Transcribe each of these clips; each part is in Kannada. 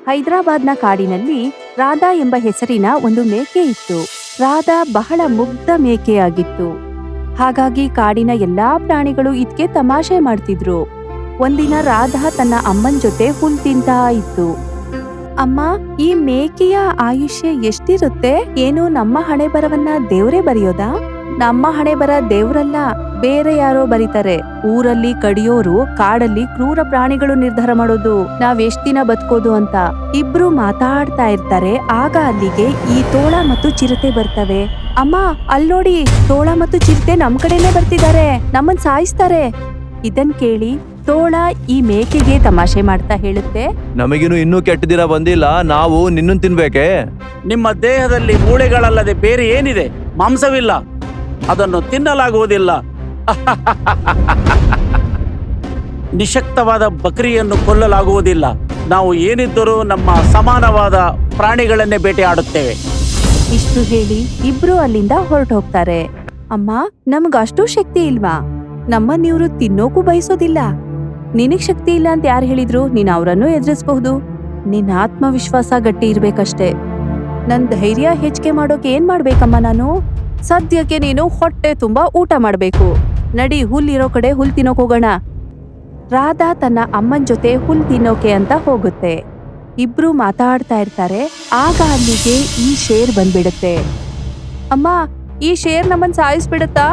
ಹೈದರಾಬಾದ್ನ ಕಾಡಿನಲ್ಲಿ ರಾಧಾ ಎಂಬ ಹೆಸರಿನ ಒಂದು ಮೇಕೆ ಇತ್ತು. ರಾಧಾ ಬಹಳ ಮುಗ್ಧ ಮೇಕೆಯಾಗಿತ್ತು. ಹಾಗಾಗಿ ಕಾಡಿನ ಎಲ್ಲಾ ಪ್ರಾಣಿಗಳು ಇದಕ್ಕೆ ತಮಾಷೆ ಮಾಡ್ತಿದ್ರು. ಒಂದಿನ ರಾಧಾ ತನ್ನ ಅಮ್ಮನ್ ಜೊತೆ ಹುಲ್ ತಿಂತಾ ಇತ್ತು. ಅಮ್ಮ, ಈ ಮೇಕೆಯ ಆಯುಷ್ಯ ಎಷ್ಟಿರುತ್ತೆ? ಏನು ನಮ್ಮ ಹಣೆ ಬರವನ್ನ ದೇವ್ರೇ ಬರೆಯೋದಾ? ನಮ್ಮ ಹಣೆ ಬರ ದೇವ್ರಲ್ಲ, ಬೇರೆ ಯಾರೋ ಬರೀತಾರೆ. ಊರಲ್ಲಿ ಕಡಿಯೋರು, ಕಾಡಲ್ಲಿ ಕ್ರೂರ ಪ್ರಾಣಿಗಳು ನಿರ್ಧಾರ ಮಾಡೋದು ನಾವ್ ಎಷ್ಟ್ ದಿನ ಬದುಕೋದು ಅಂತ. ಇಬ್ರು ಮಾತಾಡ್ತಾ ಇರ್ತಾರೆ. ಆಗ ಅಲ್ಲಿಗೆ ಈ ತೋಳ ಮತ್ತು ಚಿರತೆ ಬರ್ತವೆ. ಅಮ್ಮ, ಅಲ್ನೋಡಿ, ತೋಳ ಮತ್ತು ಚಿರತೆ ನಮ್ ಕಡೆನೆ ಬರ್ತಿದ್ದಾರೆ, ನಮ್ಮನ್ ಸಾಯಿಸ್ತಾರೆ. ಇದನ್ ಕೇಳಿ ತೋಳ ಈ ಮೇಕೆಗೆ ತಮಾಷೆ ಮಾಡ್ತಾ ಹೇಳುತ್ತೆ, ನಮಗಿನ್ನು ಇನ್ನೂ ಕೆಟ್ಟ ದಿನ ಬಂದಿಲ್ಲ, ನಾವು ನಿನ್ನನ್ ತಿನ್ಬೇಕೆ? ನಿಮ್ಮ ದೇಹದಲ್ಲಿ ಮೂಳೆಗಳಲ್ಲದೆ ಬೇರೆ ಏನಿದೆ? ಮಾಂಸವಿಲ್ಲ, ಅದನ್ನು ತಿನ್ನಲಾಗುವುದಿಲ್ಲ. ನಿಶಕ್ತವಾದ ಬಕರಿಯನ್ನು ಕೊಲ್ಲಲಾಗುವುದಿಲ್ಲ. ನಾವು ಏನಿದ್ದರೂ ನಮ್ಮ ಸಮಾನವಾದ ಪ್ರಾಣಿಗಳನ್ನೇ ಬೇಟೆಯಾಡುತ್ತೇವೆ. ಇಷ್ಟು ಹೇಳಿ ಇಬ್ರು ಅಲ್ಲಿಂದ ಹೊರಟು ಹೋಗ್ತಾರೆ. ಅಮ್ಮ, ನಮ್ಗ ಅಷ್ಟು ಶಕ್ತಿ ಇಲ್ವಾ? ನಮ್ಮನ್ನ ಇವ್ರು ತಿನ್ನೋಕು ಬಯಸೋದಿಲ್ಲ. ನಿನಗ್ ಶಕ್ತಿ ಇಲ್ಲ ಅಂತ ಯಾರು ಹೇಳಿದ್ರು? ನೀನ್ ಅವರನ್ನು ಎದುರಿಸಬಹುದು. ನಿನ್ ಆತ್ಮವಿಶ್ವಾಸ ಗಟ್ಟಿ ಇರ್ಬೇಕಷ್ಟೇ. ನನ್ ಧೈರ್ಯ ಹೆಚ್ಚಿಗೆ ಮಾಡೋಕೆ ಏನ್ ಮಾಡ್ಬೇಕಮ್ಮ ನಾನು? ಸದ್ಯಕ್ಕೆ ನೀನು ಹೊಟ್ಟೆ ತುಂಬಾ ಊಟ ಮಾಡ್ಬೇಕು. ನಡಿ, ಹುಲ್ಲಿರೋ ಕಡೆ ಹುಲ್ ತಿನ್ನೋಕ್ ಹೋಗೋಣ. ರಾಧಾ ತನ್ನ ಅಮ್ಮನ್ ಜೊತೆ ಹುಲ್ ತಿನ್ನೋಕೆ ಅಂತ ಹೋಗುತ್ತೆ. ಇಬ್ರು ಮಾತಾಡ್ತಾ ಇರ್ತಾರೆ. ಆಗ ಅಲ್ಲಿಗೆ ಈ ಶೇರ್ ಬಂದ್ಬಿಡುತ್ತೆ. ಅಮ್ಮ, ಈ ಶೇರ್ ನಮ್ಮನ್ ಸಾಯಿಸ್ಬಿಡುತ್ತಾ?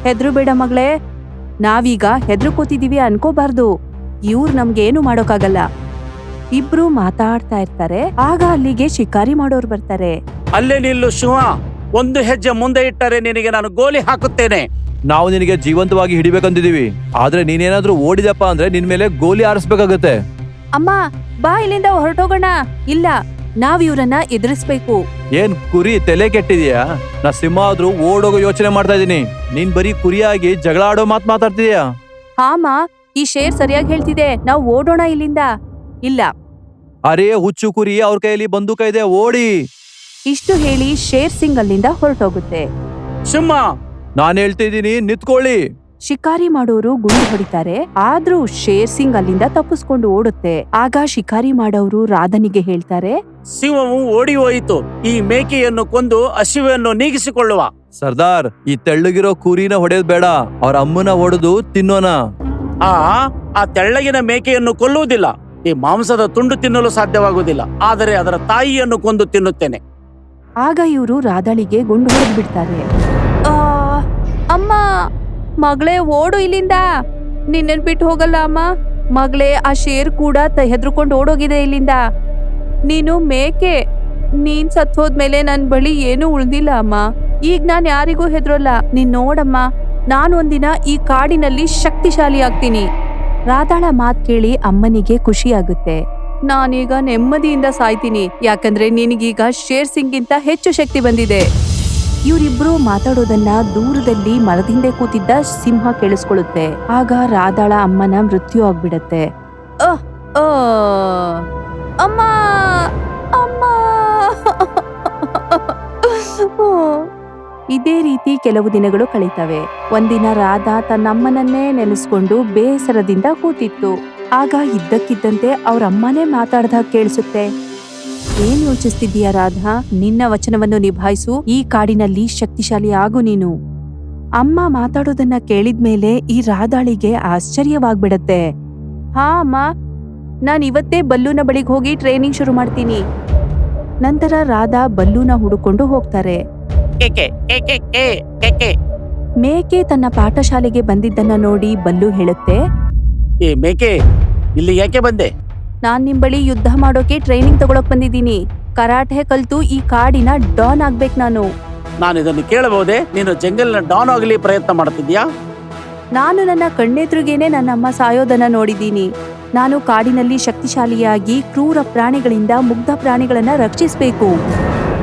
ಹೆದ್ರು ಬೇಡ ಮಗಳೇ, ನಾವೀಗ ಹೆದ್ರು ಕೂತಿದೀವಿ ಅನ್ಕೋಬಾರ್ದು. ಇವ್ರು ನಮ್ಗೇನು ಮಾಡೋಕ್ಕಾಗಲ್ಲ. ಇಬ್ರು ಮಾತಾಡ್ತಾ ಇರ್ತಾರೆ. ಆಗ ಅಲ್ಲಿಗೆ ಶಿಕಾರಿ ಮಾಡೋರು ಬರ್ತಾರೆ. ಅಲ್ಲೇ ನಿಲ್ಲು ಶಿವ, ಒಂದು ಹೆಜ್ಜೆ ಮುಂದೆ ಇಟ್ಟರೆ ನಿನಗೆ ನಾನು ಗೋಲಿ ಹಾಕುತ್ತೇನೆ. ನಾವು ನಿನಗೆ ಜೀವಂತವಾಗಿ ಹಿಡಿಬೇಕಂತಿದೀವಿ, ಆದ್ರೆ ನೀನೇನಾದ್ರೂ ಓಡಿದಪ್ಪ ಅಂದ್ರೆ ನಿನ್ ಮೇಲೆ ಗೋಲಿ ಆರಿಸ್ಬೇಕಾಗತ್ತೆ. ಅಮ್ಮ, ಬಾ, ಇಲ್ಲಿಂದ ಹೊರಟೋಗೋಣ. ಇಲ್ಲ, ನಾವ್ ಇವ್ರನ್ನ ಎದುರಿಸ್ಬೇಕು. ಏನ್ ಕುರಿ ತಲೆ ಕೆಟ್ಟಿದ್ಯಾ? ನಾ ಸಿಂಹ ಆದ್ರೂ ಓಡೋಗೋ ಯೋಚನೆ ಮಾಡ್ತಾ ಇದೀನಿ, ನೀನ್ ಬರೀ ಕುರಿಯಾಗಿ ಜಗಳ ಆಡೋ ಮಾತಾಡ್ತಿದ್ಯಾ? ಹಾಮ, ಈ ಶೇರ್ ಸರಿಯಾಗಿ ಹೇಳ್ತಿದೆ, ನಾವ್ ಓಡೋಣ ಇಲ್ಲಿಂದ. ಇಲ್ಲ. ಅರೇ ಹುಚ್ಚು ಕುರಿ, ಅವ್ರ ಕೈಯಲ್ಲಿ ಬಂದೂಕ ಇದೆ, ಓಡಿ. ಇಷ್ಟು ಹೇಳಿ ಶೇರ್ ಸಿಂಗ್ ಅಲ್ಲಿಂದ ಹೊರಟೋಗುತ್ತೆ. ಸಿಂಹ, ನಾನ್ ಹೇಳ್ತಿದ್ದೀನಿ, ನಿಂತ್ಕೊಳ್ಳಿ. ಶಿಕಾರಿ ಮಾಡೋರು ಗುಂಡು ಹೊಡಿತಾರೆ. ಆದ್ರೂ ಶೇರ್ ಸಿಂಗ್ ಅಲ್ಲಿಂದ ತಪ್ಪಿಸ್ಕೊಂಡು ಓಡುತ್ತೆ. ಆಗ ಶಿಕಾರಿ ಮಾಡೋರು ರಾಧನಿಗೆ ಹೇಳ್ತಾರೆ, ಸಿಂಹವು ಓಡಿ ಹೋಯಿತು. ಈ ಮೇಕೆಯನ್ನು ಕೊಂದು ಹಸಿವೆಯನ್ನು ನೀಗಿಸಿಕೊಳ್ಳುವ. ಸರ್ದಾರ್, ಈ ತೆಳ್ಳಗಿರೋ ಕುರಿನ ಹೊಡೆಯೋದ್ ಬೇಡ, ಅವ್ರ ಅಮ್ಮನ ಹೊಡೆದು ತಿನ್ನೋಣ. ಆ ತೆಳ್ಳಗಿನ ಮೇಕೆಯನ್ನು ಕೊಲ್ಲುವುದಿಲ್ಲ. ಈ ಮಾಂಸದ ತುಂಡು ತಿನ್ನಲು ಸಾಧ್ಯವಾಗುವುದಿಲ್ಲ, ಆದರೆ ಅದರ ತಾಯಿಯನ್ನು ಕೊಂದು ತಿನ್ನುತ್ತೇನೆ. ಆಗ ಇವರು ರಾಧಳಿಗೆ ಗುಂಡು ಹೊಡೆದು ಬಿಡ್ತಾರೆ. ಅಮ್ಮ, ಮಗಳೇ, ಓಡು ಇಲ್ಲಿಂದ. ನಿನ್ನನ್ ಬಿಟ್ಟು ಹೋಗಲ್ಲ ಅಮ್ಮ. ಮಗಳೇ, ಆ ಶೇರ್ ಕೂಡ ಹೆದ್ರುಕೊಂಡು ಓಡೋಗಿದೆ ಇಲ್ಲಿಂದ. ನೀನು ಮೇಕೆ, ನೀನ್ ಸತ್ ಹೋದ್ಮೇಲೆ ನನ್ ಬಳಿ ಏನೂ ಉಳ್ದಿಲ್ಲ ಅಮ್ಮ. ಈಗ ನಾನ್ ಯಾರಿಗೂ ಹೆದ್ರೋಲ್ಲ. ನೀನ್ ನೋಡಮ್ಮ, ನಾನು ಒಂದಿನ ಈ ಕಾಡಿನಲ್ಲಿ ಶಕ್ತಿಶಾಲಿ ಆಗ್ತೀನಿ. ರಾಧಾಳ ಮಾತ್ ಕೇಳಿ ಅಮ್ಮನಿಗೆ ಖುಷಿ ಆಗುತ್ತೆ. ನಾನೀಗ ನೆಮ್ಮದಿಯಿಂದ ಸಾಯ್ತೀನಿ, ಯಾಕಂದ್ರೆ ನಿನಗೀಗ ಶೇರ್ ಸಿಂಗ್ಗಿಂತ ಹೆಚ್ಚು ಶಕ್ತಿ ಬಂದಿದೆ. ಇವರಿಬ್ರು ಮಾತಾಡೋದನ್ನ ದೂರದಲ್ಲಿ ಮರದ ಹಿಂದೆ ಕೂತಿದ್ದ ಸಿಂಹ ಕೇಳಿಸ್ಕೊಳ್ಳುತ್ತೆ. ಆಗ ರಾಧಾಳ ಅಮ್ಮನ ಮೃತ್ಯು ಆಗ್ಬಿಡತ್ತೆ. ಅಮ್ಮ, ಅಮ್ಮ. ಇದೇ ರೀತಿ ಕೆಲವು ದಿನಗಳು ಕಳೀತವೆ. ಒಂದಿನ ರಾಧಾ ತನ್ನಮ್ಮನನ್ನೇ ನೆನೆಸ್ಕೊಂಡು ಬೇಸರದಿಂದ ಕೂತಿತ್ತು. ಆಗ ಇದ್ದಕ್ಕಿದ್ದಂತೆ ಅವ್ರ ಅಮ್ಮನೇ ಮಾತಾಡ್ದಾಗ ಕೇಳಿಸುತ್ತೆ. ಏನ್ ಯೋಚಿಸ್ತಿದ್ದೀಯ ರಾಧಾ? ನಿನ್ನ ವಚನವನ್ನು ನಿಭಾಯಿಸು, ಈ ಕಾಡಿನಲ್ಲಿ ಶಕ್ತಿಶಾಲಿ ಆಗು ನೀನು. ಅಮ್ಮ ಮಾತಾಡೋದನ್ನ ಕೇಳಿದ್ಮೇಲೆ ಈ ರಾಧಾಳಿಗೆ ಆಶ್ಚರ್ಯವಾಗ್ಬಿಡತ್ತೆ. ಹಾ ಅಮ್ಮ, ನಾನ್ ಇವತ್ತೇ ಬಲ್ಲೂನ ಬಳಿಗೆ ಹೋಗಿ ಟ್ರೈನಿಂಗ್ ಶುರು ಮಾಡ್ತೀನಿ. ನಂತರ ರಾಧಾ ಬಲ್ಲೂನ ಹುಡುಕೊಂಡು ಹೋಗ್ತಾರೆ. ಮೇಕೆ ತನ್ನ ಪಾಠಶಾಲೆಗೆ ಬಂದಿದ್ದನ್ನ ನೋಡಿ ಬಲ್ಲು ಹೇಳುತ್ತೆ, ಏ ಮೇಕೆ, ಇಲ್ಲಿ ಯಾಕೆ ಬಂದೆ? ನಾನ್ ನಿಮ್ ಬಳಿ ಯುದ್ಧ ಮಾಡೋಕೆ ಟ್ರೈನಿಂಗ್ ತಗೊಳಕ್ ಬಂದಿದ್ದೀನಿ. ಕರಾಟೆ ಕಲ್ತು ಈ ಕಾಡಿನ ಡಾನ್ ಆಗ್ಬೇಕು ನಾನು. ಇದನ್ನು ಕೇಳಬಹುದೇ? ನೀನು ಜಂಗಲ್ನ ಡಾನ್ ಆಗಲಿ ಪ್ರಯತ್ನ ಮಾಡ್ತಿದ್ಯಾ? ನಾನು ನನ್ನ ಕಣ್ಣೆದುರಿಗೇನೆ ನನ್ನ ಅಮ್ಮ ಸಾಯೋದನ್ನ ನೋಡಿದ್ದೀನಿ. ನಾನು ಕಾಡಿನಲ್ಲಿ ಶಕ್ತಿಶಾಲಿಯಾಗಿ ಕ್ರೂರ ಪ್ರಾಣಿಗಳಿಂದ ಮುಗ್ಧ ಪ್ರಾಣಿಗಳನ್ನ ರಕ್ಷಿಸಬೇಕು.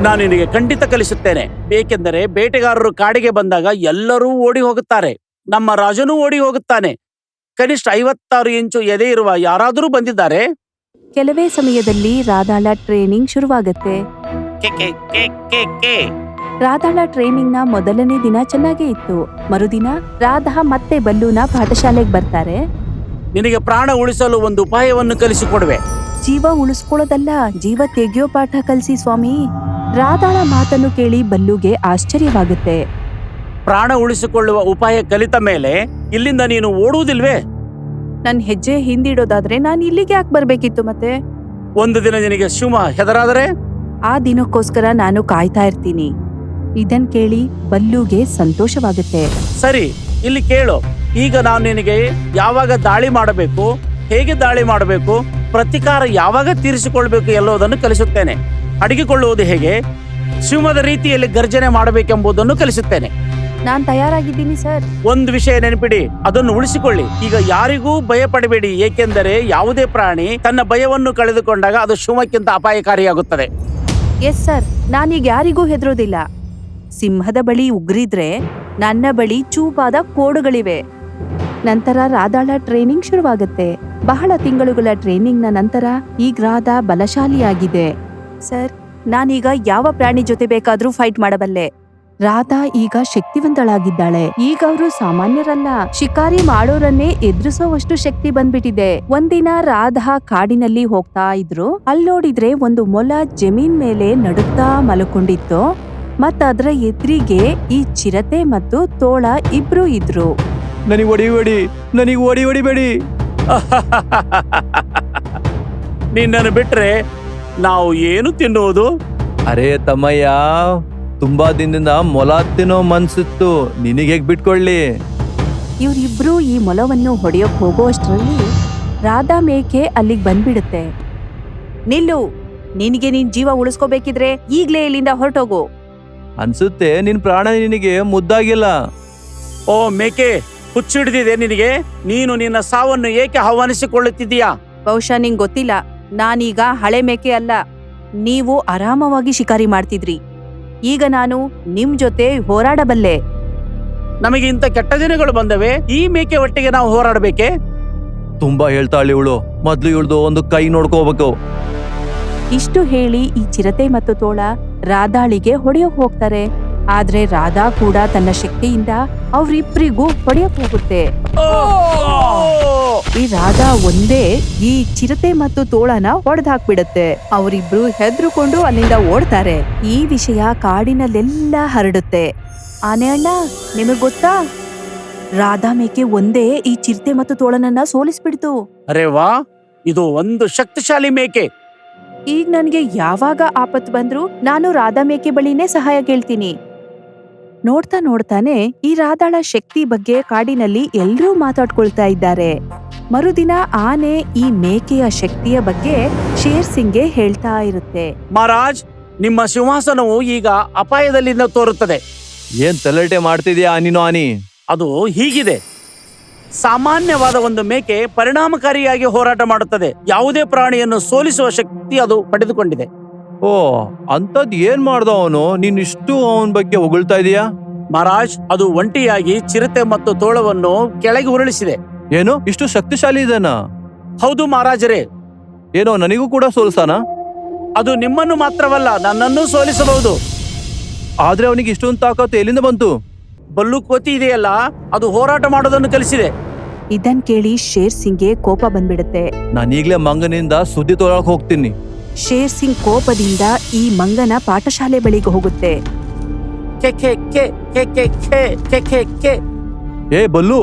ನಾನು ನಿನಗೆ ಖಂಡಿತ ಕಲಿಸುತ್ತೇನೆ. ಬೇಕೆಂದರೆ ಬೇಟೆಗಾರರು ಕಾಡಿಗೆ ಬಂದಾಗ ಎಲ್ಲರೂ ಓಡಿ ಹೋಗುತ್ತಾರೆ. ನಮ್ಮ ರಾಜನೂ ಓಡಿ ಹೋಗುತ್ತಾನೆ. ಕನಿಷ್ಠ 56 ಇಂಚು ಎದೆ ಇರುವ ಯಾರಾದರೂ ಬಂದಿದ್ದಾರೆ? ಕೆಲವೇ ಸಮಯದಲ್ಲಿ ರಾಧಾಳ ಟ್ರೈನಿಂಗ್ ಶುರುವಾಗತ್ತೆ. ರಾಧಾಳ ಟ್ರೈನಿಂಗ್ ನ ಮೊದಲನೇ ದಿನ ಚೆನ್ನಾಗೇ ಇತ್ತು. ಮರುದಿನ ರಾಧಾ ಮತ್ತೆ ಬಲ್ಲೂನ ಪಾಠಶಾಲೆಗೆ ಬರ್ತಾರೆ. ನಿನಗೆ ಪ್ರಾಣ ಉಳಿಸಲು ಒಂದು ಉಪಾಯವನ್ನು ಕಲಿಸಿಕೊಡುವೆ. ಜೀವ ಉಳಿಸ್ಕೊಳ್ಳೋದಲ್ಲ, ಜೀವ ತೆಗೆಯೋ ಪಾಠ ಕಲ್ಸಿ ಸ್ವಾಮಿ. ರಾಧಾಳ ಮಾತನ್ನು ಕೇಳಿ ಬಲ್ಲುಗೆ ಆಶ್ಚರ್ಯವಾಗುತ್ತೆ. ಪ್ರಾಣ ಉಳಿಸಿಕೊಳ್ಳುವ ಉಪಾಯ ಕಲಿತ ಮೇಲೆ ಇಲ್ಲಿಂದ ನೀನು ಓಡುವುದಿಲ್ವೇ? ನನ್ ಹೆಜ್ಜೆ ಹಿಂದಿಡೋದಾದ್ರೆ ನಾನು ಇಲ್ಲಿಗೆ ಯಾಕೆ ಬರ್ಬೇಕಿತ್ತು ಮತ್ತೆ? ಒಂದು ದಿನ ನಿನಗೆ ಶಿವ ಹೆದರಾದರೆ? ಆ ದಿನಕ್ಕೋಸ್ಕರ ನಾನು ಕಾಯ್ತಾ ಇರ್ತೀನಿ. ಇದನ್ ಕೇಳಿ ಬಲ್ಲುಗೆ ಸಂತೋಷವಾಗುತ್ತೆ. ಸರಿ, ಇಲ್ಲಿ ಕೇಳು. ಈಗ ನಾನು ನಿನಗೆ ಯಾವಾಗ ದಾಳಿ ಮಾಡಬೇಕು, ಹೇಗೆ ದಾಳಿ ಮಾಡಬೇಕು, ಪ್ರತಿಕಾರ ಯಾವಾಗ ತೀರಿಸಿಕೊಳ್ಬೇಕು ಎಲ್ಲೋದನ್ನು ಕಲಿಸುತ್ತೇನೆ. ಅಡಗಿಕೊಳ್ಳುವುದು ಹೇಗೆ, ಸಿಂಹದ ರೀತಿಯಲ್ಲಿ ಗರ್ಜನೆ ಮಾಡಬೇಕೆಂಬುದನ್ನು ಕಲಿಸುತ್ತೇನೆ. ನಾನ್ ತಯಾರಾಗಿದ್ದೀನಿ ಸರ್. ಒಂದು ವಿಷಯ ನೆನಪಿಡಿ, ಅದನ್ನು ಉಳಿಸಿಕೊಳ್ಳಿ. ಈಗ ಯಾರಿಗೂ ಭಯ ಪಡಬೇಡಿ, ಏಕೆಂದರೆ ಯಾವುದೇ ಪ್ರಾಣಿ ತನ್ನ ಭಯವನ್ನು ಕಳೆದುಕೊಂಡಾಗ ಅದು ಸಿಂಹಕ್ಕಿಂತ ಅಪಾಯಕಾರಿಯಾಗುತ್ತದೆ. ಎಸ್ ಸರ್, ನಾನೀಗ ಯಾರಿಗೂ ಹೆದರೋದಿಲ್ಲ. ಸಿಂಹದ ಬಳಿ ಉಗ್ರಿದ್ರೆ ನನ್ನ ಬಳಿ ಚೂಪಾದ ಕೋಡುಗಳಿವೆ. ನಂತರ ರಾಧಾಳ ಟ್ರೈನಿಂಗ್ ಶುರುವಾಗುತ್ತೆ. ಬಹಳ ತಿಂಗಳುಗಳ ಟ್ರೈನಿಂಗ್ನ ನಂತರ ಈಗ ರಾಧಾ ಬಲಶಾಲಿಯಾಗಿದೆ. ಸರ್, ನಾನೀಗ ಯಾವ ಪ್ರಾಣಿ ಜೊತೆ ಬೇಕಾದ್ರೂ ಫೈಟ್ ಮಾಡಬಲ್ಲೆ. ರಾಧಾ ಈಗ ಶಕ್ತಿವಂತಳಾಗಿದ್ದಾಳೆ. ಈಗ ಅವರು ಸಾಮಾನ್ಯರಲ್ಲ, ಶಿಕಾರಿ ಮಾಡೋರನ್ನೇ ಎದುರಿಸೋವಷ್ಟು ಶಕ್ತಿ ಬಂದ್ಬಿಟ್ಟಿದೆ. ಒಂದಿನ ರಾಧಾ ಕಾಡಿನಲ್ಲಿ ಹೋಗ್ತಾ ಇದ್ರು. ಅಲ್ಲೋಡಿದ್ರೆ ಒಂದು ಮೊಲ ಜಮೀನ್ ಮೇಲೆ ನಡುತ್ತಾ ಮಲ್ಕೊಂಡಿತ್ತು. ಮತ್ತದರ ಎದುರಿಗೆ ಈ ಚಿರತೆ ಮತ್ತು ತೋಳ ಇಬ್ರು ಇದ್ರು. ನನಗೆ ಹೊಡಿಬೇಡಿ. ನಿನ್ನನ್ನು ಬಿಟ್ರೆ ನಾವು ಏನು ತಿನ್ನುವುದು? ಅರೇ ತಮ್ಮಯ್ಯ, ತುಂಬಾ ದಿನದಿಂದ ಮೊಲ ತಿನ್ನೋ ಮನ್ಸಿತ್ತು, ನಿನಗೆ ಹೇಗ್ ಬಿಟ್ಕೊಳ್ಳಿ? ಇವ್ರಿಬ್ರು ಈ ಮೊಲವನ್ನು ಹೊಡೆಯೋಕ್ ಹೋಗೋಷ್ಟರಲ್ಲಿ ರಾಧಾ ಮೇಕೆ ಅಲ್ಲಿಗೆ ಬಂದ್ಬಿಡುತ್ತೆ. ನಿಲ್ಲು, ನಿನಗೆ ನಿನ್ ಜೀವ ಉಳಿಸ್ಕೋಬೇಕಿದ್ರೆ ಈಗ್ಲೇ ಇಲ್ಲಿಂದ ಹೊರಟೋಗು. ಅನ್ಸುತ್ತೆ ನಿನ್ ಪ್ರಾಣ ನಿನಗೆ ಮುದ್ದಾಗಿಲ್ಲ. ಓ ಮೇಕೆ, ಹುಚ್ಚಿಡ್ದಿದೆ ನಿನಗೆ? ನೀನು ನಿನ್ನ ಸಾವನ್ನು ಏಕೆ ಆಹ್ವಾನಿಸಿಕೊಳ್ಳುತ್ತಿದ್ದೀಯಾ? ಬಹುಶಃ ನಿಂಗ್ ಗೊತ್ತಿಲ್ಲ, ನಾನೀಗ ಹಳೆ ಮೇಕೆ ಅಲ್ಲ. ನೀವು ಆರಾಮವಾಗಿ ಶಿಕಾರಿ ಮಾಡ್ತಿದ್ರಿ. ಈಗ ನಾನು ನಿಮ್ ಜೊತೆ ಹೋರಾಡಬಲ್ಲೆ. ನಮಗೆ ಇಂಥ ಕೆಟ್ಟ ದಿನಗಳು ಬಂದವೆ, ಈ ಮೇಕೆ ಒಟ್ಟಿಗೆ ನಾವು ಹೋರಾಡಬೇಕೆ? ತುಂಬಾ ಹೇಳ್ತಾಳೆ ಇವಳು. ಮೊದ್ಲು ಇವಳ್ದು ಒಂದು ಕೈ ನೋಡ್ಕೋಬೇಕು. ಇಷ್ಟು ಹೇಳಿ ಈ ಚಿರತೆ ಮತ್ತು ತೋಳ ರಾಧಾಳಿಗೆ ಹೊಡೆಯೋಕ್ ಹೋಗ್ತಾರೆ. ಆದ್ರೆ ರಾಧಾ ಕೂಡ ತನ್ನ ಶಕ್ತಿಯಿಂದ ಅವ್ರಿಬ್ರಿಗೂ ಹೊಡೆಯಕ್ ಹೋಗುತ್ತೆ. ಈ ರಾಧಾ ಒಂದೇ ಈ ಚಿರತೆ ಮತ್ತು ತೋಳನ ಹೊಡೆದಾಕ್ಬಿಡತ್ತೆ. ಅವರಿಬ್ರು ಹೆದ್ರುಕೊಂಡು ಅಲ್ಲಿಂದ ಓಡ್ತಾರೆ. ಈ ವಿಷಯ ಕಾಡಿನಲ್ಲೆಲ್ಲ ಹರಡುತ್ತೆ. ಆನೆ ಅಣ್ಣ, ನಿಮಗ್ ಗೊತ್ತಾ, ರಾಧಾ ಮೇಕೆ ಒಂದೇ ಈ ಚಿರತೆ ಮತ್ತು ತೋಳನನ್ನ ಸೋಲಿಸ್ಬಿಡ್ತು. ಅರೆ ವಾ, ಇದು ಒಂದು ಶಕ್ತಿಶಾಲಿ ಮೇಕೆ. ಈಗ ನನ್ಗೆ ಯಾವಾಗ ಆಪತ್ತು ಬಂದ್ರು ನಾನು ರಾಧಾ ಮೇಕೆ ಬಳಿನೇ ಸಹಾಯ ಕೇಳ್ತೀನಿ. ನೋಡ್ತಾ ನೋಡ್ತಾನೆ ಈ ರಾಧಾಳ ಶಕ್ತಿ ಬಗ್ಗೆ ಕಾಡಿನಲ್ಲಿ ಎಲ್ರೂ ಮಾತಾಡ್ಕೊಳ್ತಾ ಇದ್ದಾರೆ. ಮರುದಿನ ಆನೆ ಈ ಮೇಕೆಯ ಶಕ್ತಿಯ ಬಗ್ಗೆ ಶೇರ್ ಸಿಂಗ್ಗೆ ಹೇಳ್ತಾ ಇರುತ್ತೆ. ಮಹಾರಾಜ್, ನಿಮ್ಮ ಸಿಂಹಾಸನವು ಈಗ ಅಪಾಯದಲ್ಲಿಂದ ತೋರುತ್ತದೆ. ಏನ್ ತಲೆಟೆ ಮಾಡ್ತಿದ್ಯಾ ನೀನು ಆನಿ? ಅದು ಹೀಗಿದೆ. ಸಾಮಾನ್ಯವಾದ ಒಂದು ಮೇಕೆ ಪರಿಣಾಮಕಾರಿಯಾಗಿ ಹೋರಾಟ ಮಾಡುತ್ತದೆ. ಯಾವುದೇ ಪ್ರಾಣಿಯನ್ನು ಸೋಲಿಸುವ ಶಕ್ತಿ ಅದು ಪಡೆದುಕೊಂಡಿದೆ. ಓ, ಅಂತದ್ ಏನ್ ಮಾಡ್ದ ಅವನು? ನೀನ್ ಇಷ್ಟು ಅವನ ಬಗ್ಗೆ ಹೊಗಳ್ತಾ ಇದೀಯಾ? ಮಹಾರಾಜ್, ಅದು ಒಂಟಿಯಾಗಿ ಚಿರತೆ ಮತ್ತು ತೋಳವನ್ನು ಕೆಳಗೆ ಉರುಳಿಸಿದೆ. ಏನು, ಇಷ್ಟು ಶಕ್ತಿಶಾಲಿ ಇದನ್ನ? ಹೌದು ಮಹಾರಾಜರೇ. ಏನೋ ನನಗೂ ಕೂಡ ಸೋಲ್ಸಾನ? ಅದು ನಿಮ್ಮನ್ನು ಮಾತ್ರವಲ್ಲ, ನನ್ನನ್ನೂ ಸೋಲಿಸಬಹುದು. ಆದ್ರೆ ಅವನಿಗೆ ಇಷ್ಟೊಂದು ತಾಕತ್ತು ಎಲ್ಲಿಂದ ಬಂತು? ಬಲ್ಲು ಕೋತಿ ಇದೆಯಲ್ಲ, ಅದು ಹೋರಾಟ ಮಾಡೋದನ್ನು ಕಲಿಸಿದೆ. ಇದನ್ ಕೇಳಿ ಶೇರ್ ಸಿಂಗ್ಗೆ ಕೋಪ ಬಂದ್ಬಿಡುತ್ತೆ. ನಾನೀಗ್ಲೇ ಮಂಗನಿಂದ ಸುದ್ದಿ ತೊಗೊಳಕ್ ಹೋಗ್ತೀನಿ. ಶೇರ್ ಸಿಂಗ್ ಕೋಪದಿಂದ ಈ ಮಂಗನ ಪಾಠಶಾಲೆ ಬಳಿಗೆ ಹೋಗುತ್ತೆ. K K K K K K K K K. ಏ ಬಲ್ಲು,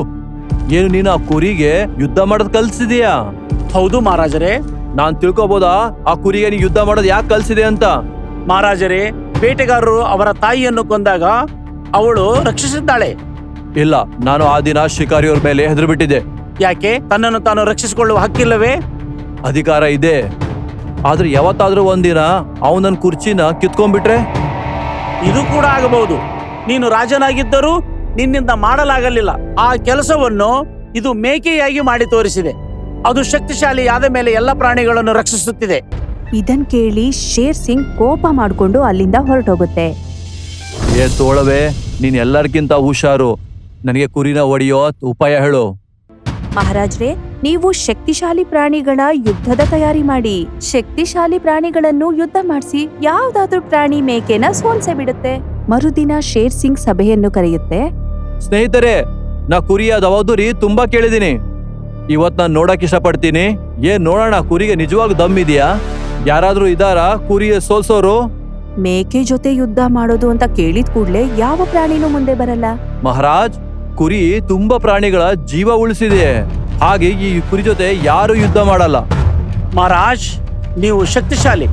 ಏನು ನೀನು ಆ ಕುರಿಗೆ ಯುದ್ಧ ಮಾಡೋದ್ ಕಲ್ಸಿದೀಯಾ? ಹೌದು ಮಹಾರಾಜರೇ. ನಾನ್ ತಿಳ್ಕೊಬೋದಾ ಆ ಕುರಿಗೆ ನೀ ಯುದ್ಧ ಮಾಡೋದ್ ಯಾಕೆ ಕಲ್ಸಿದೆ ಅಂತ? ಮಹಾರಾಜರೇ, ಬೇಟೆಗಾರರು ಅವರ ತಾಯಿಯನ್ನು ಕೊಂದಾಗ ಅವಳು ರಕ್ಷಿಸಿದ್ದಾಳೆ. ಇಲ್ಲ, ನಾನು ಆ ದಿನ ಶಿಕಾರಿಯವ್ರ ಮೇಲೆ ಹೆದರ್ ಬಿಟ್ಟಿದ್ದೆ. ಯಾಕೆ? ತನ್ನನ್ನು ತಾನು ರಕ್ಷಿಸಿಕೊಳ್ಳುವ ಹಕ್ಕಿಲ್ಲವೇ? ಅಧಿಕಾರ ಇದೆ, ಆದ್ರೆ ಯಾವತ್ತಾದ್ರೂ ಒಂದಿನ ಅವನನ್ ಕುರ್ಚಿನ ಕಿತ್ಕೊಂಡ್ಬಿಟ್ರೆ? ಇದು ಕೂಡ ಆಗಬಹುದು. ನೀನು ರಾಜನಾಗಿದ್ದರೂ ನಿನ್ನಿಂದ ಮಾಡಲಾಗಲಿಲ್ಲ ಆ ಕೆಲಸವನ್ನು ಇದು ಮೇಕೆಯಾಗಿ ಮಾಡಿ ತೋರಿಸಿದೆ. ಅದು ಶಕ್ತಿಶಾಲಿಯಾದ ಮೇಲೆ ಎಲ್ಲ ಪ್ರಾಣಿಗಳನ್ನು ರಕ್ಷಿಸುತ್ತಿದೆ. ಇದನ್ ಕೇಳಿ ಶೇರ್ ಸಿಂಗ್ ಕೋಪ ಮಾಡ್ಕೊಂಡು ಅಲ್ಲಿಂದ ಹೊರಟೋಗುತ್ತೆ. ಏ ತೋಳವೆ, ನೀನ್ ಎಲ್ಲರಿಗಿಂತ ಹುಷಾರು. ನನಗೆ ಕುರಿನ ಹೊಡೆಯೋ ಉಪಾಯ ಹೇಳು. ಮಹಾರಾಜ್ರೆ, ನೀವು ಶಕ್ತಿಶಾಲಿ ಪ್ರಾಣಿಗಳ ಯುದ್ಧದ ತಯಾರಿ ಮಾಡಿ. ಶಕ್ತಿಶಾಲಿ ಪ್ರಾಣಿಗಳನ್ನು ಯುದ್ಧ ಮಾಡಿಸಿ ಯಾವ್ದಾದ್ರೂ ಪ್ರಾಣಿ ಮೇಕೆನ ಸೋಲ್ಸೆ ಬಿಡುತ್ತೆ. ಮರುದಿನ ಶೇರ್ ಸಿಂಗ್ ಸಭೆಯನ್ನು ಕರೆಯುತ್ತೆ. ಸ್ನೇಹಿತರೆ, ನಾ ಕುರಿಯ ದವಾದುರಿ ತುಂಬಾ ಕೇಳಿದೀನಿ. ಇವತ್ ನಾನ್ ನೋಡಕ್ ಇಷ್ಟಪಡ್ತೀನಿ. ನೋಡೋಣ, ಕುರಿಗೆ ನಿಜವಾಗ್ ದಮ್ ಇದೆಯಾ? ಯಾರಾದ್ರೂ ಇದಾರಾ ಕುರಿಯ ಸೋಲ್ಸೋರು? ಮೇಕೆ ಜೊತೆ ಯುದ್ಧ ಮಾಡೋದು ಅಂತ ಕೇಳಿದ ಕೂಡ್ಲೆ ಯಾವ ಪ್ರಾಣಿನೂ ಮುಂದೆ ಬರಲ್ಲ. ಮಹಾರಾಜ್, ಕುರಿ ತುಂಬಾ ಪ್ರಾಣಿಗಳ ಜೀವ ಉಳಿಸಿದೆ. ಹಾಗೆ ಈ ಕುರಿ ಜೊತೆ ಯಾರು ಯುದ್ಧ ಮಾಡಲ್ಲ. ಮಹಾರಾಜ್, ನೀವು ಶಕ್ತಿಶಾಲಿ.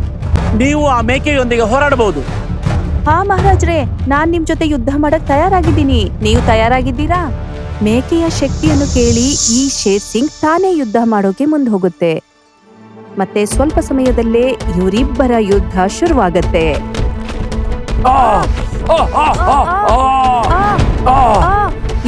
ನೀವು ಆ ಮೇಕೆಯೊಂದಿಗೆ ಹೋರಾಡಬಹುದು. ಹಾ ಮಹಾರಾಜ್ರೆ, ನಾನ್ ನಿಮ್ ಜೊತೆ ಯುದ್ಧ ಮಾಡಕ್ ತಯಾರಾಗಿದ್ದೀನಿ. ನೀವು ತಯಾರಾಗಿದ್ದೀರಾ? ಮೇಕೆಯ ಶಕ್ತಿಯನ್ನು ಕೇಳಿ ಈ ಶೇರ್ ಸಿಂಗ್ ತಾನೇ ಯುದ್ಧ ಮಾಡೋಕೆ ಮುಂದೆ ಹೋಗುತ್ತೆ. ಮತ್ತೆ ಸ್ವಲ್ಪ ಸಮಯದಲ್ಲೇ ಇವರಿಬ್ಬರ ಯುದ್ಧ ಶುರುವಾಗತ್ತೆ.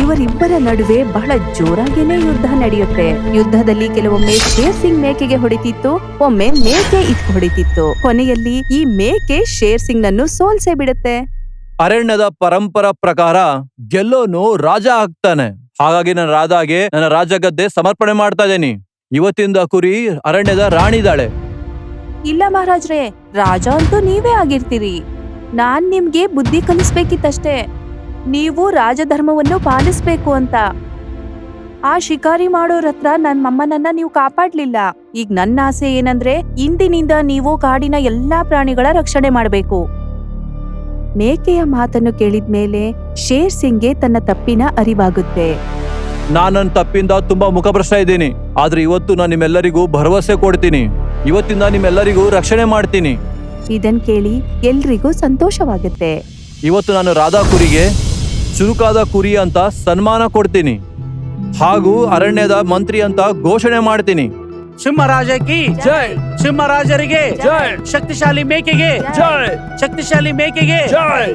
ಇವರಿಬ್ಬರ ನಡುವೆ ಬಹಳ ಜೋರಾಗೇನೆ ಯುದ್ಧ ನಡೆಯುತ್ತೆ. ಯುದ್ಧದಲ್ಲಿ ಕೆಲವೊಮ್ಮೆ ಶೇರ್ ಸಿಂಗ್ ಮೇಕೆಗೆ ಹೊಡಿತಿತ್ತು, ಒಮ್ಮೆ ಮೇಕೆ ಇದಕ್ಕೆ ಹೊಡಿತಿತ್ತು. ಕೊನೆಯಲ್ಲಿ ಈ ಮೇಕೆ ಶೇರ್ ಸಿಂಗ್ ನನ್ನು ಸೋಲ್ಸೇ ಬಿಡುತ್ತೆ. ಅರಣ್ಯದ ಪರಂಪರಾ ಪ್ರಕಾರ ಗೆಲ್ಲೋನು ರಾಜ ಆಗ್ತಾನೆ. ಹಾಗಾಗಿ ನನ್ನ ರಾಧಾಗೆ ನನ್ನ ರಾಜಗದ್ದೆ ಸಮರ್ಪಣೆ ಮಾಡ್ತಾ ಇದ್ದೀನಿ. ಇವತ್ತಿಂದ ಕುರಿ ಅರಣ್ಯದ ರಾಣಿ ಇದ್ದಾಳೆ. ಇಲ್ಲ ಮಹಾರಾಜ್ರೆ, ರಾಜ ಅಂತೂ ನೀವೇ ಆಗಿರ್ತೀರಿ. ನಾನ್ ನಿಮ್ಗೆ ಬುದ್ಧಿ ಕಲಿಸ್ಬೇಕಿತ್ತಷ್ಟೇ. ನೀವು ರಾಜಧರ್ಮವನ್ನು ಪಾಲಿಸ್ಬೇಕು ಅಂತ. ಆ ಶಿಕಾರಿ ಮಾಡೋರ್ ಹತ್ರ ನನ್ನ ಅಮ್ಮನನ್ನ ನೀವು ಕಾಪಾಡ್ಲಿಲ್ಲ. ಈಗ ನನ್ನ ಆಸೆ ಏನಂದ್ರೆ, ಇಂದಿನಿಂದ ನೀವು ಕಾಡಿನ ಎಲ್ಲಾ ಪ್ರಾಣಿಗಳ ರಕ್ಷಣೆ ಮಾಡ್ಬೇಕು. ಮೇಕೆಯ ಮಾತನ್ನು ಕೇಳಿದ್ಮೇಲೆ ಶೇರ್ ಸಿಂಗ್ಗೆ ತನ್ನ ತಪ್ಪಿನ ಅರಿವಾಗುತ್ತೆ. ನಾನು ನನ್ನ ತಪ್ಪಿಂದ ತುಂಬಾ ಮುಖಭ್ರಷ್ಟ ಇದ್ದೀನಿ. ಆದ್ರೆ ಇವತ್ತು ನಾನು ನಿಮ್ಮೆಲ್ಲರಿಗೂ ಭರವಸೆ ಕೊಡ್ತೀನಿ. ಇವತ್ತಿಂದ ನಿಮ್ಮೆಲ್ಲರಿಗೂ ರಕ್ಷಣೆ ಮಾಡ್ತೀನಿ. ಇದನ್ ಕೇಳಿ ಎಲ್ರಿಗೂ ಸಂತೋಷವಾಗುತ್ತೆ. ಇವತ್ತು ನಾನು ರಾಧಾ ಕುರಿಗೆ ಚುರುಕಾದ ಕುರಿ ಅಂತ ಸನ್ಮಾನ ಕೊಡ್ತೀನಿ. ಹಾಗೂ ಅರಣ್ಯದ ಮಂತ್ರಿ ಅಂತ ಘೋಷಣೆ ಮಾಡ್ತೀನಿ. ಸಿಂಹರಾಜ ಕಿ ಜೈ! ಸಿಂಹರಾಜರಿಗೆ ಜೈ! ಶಕ್ತಿಶಾಲಿ ಮೇಕೆಗೆ ಜೈ! ಶಕ್ತಿಶಾಲಿ ಮೇಕೆಗೆ ಜೈ!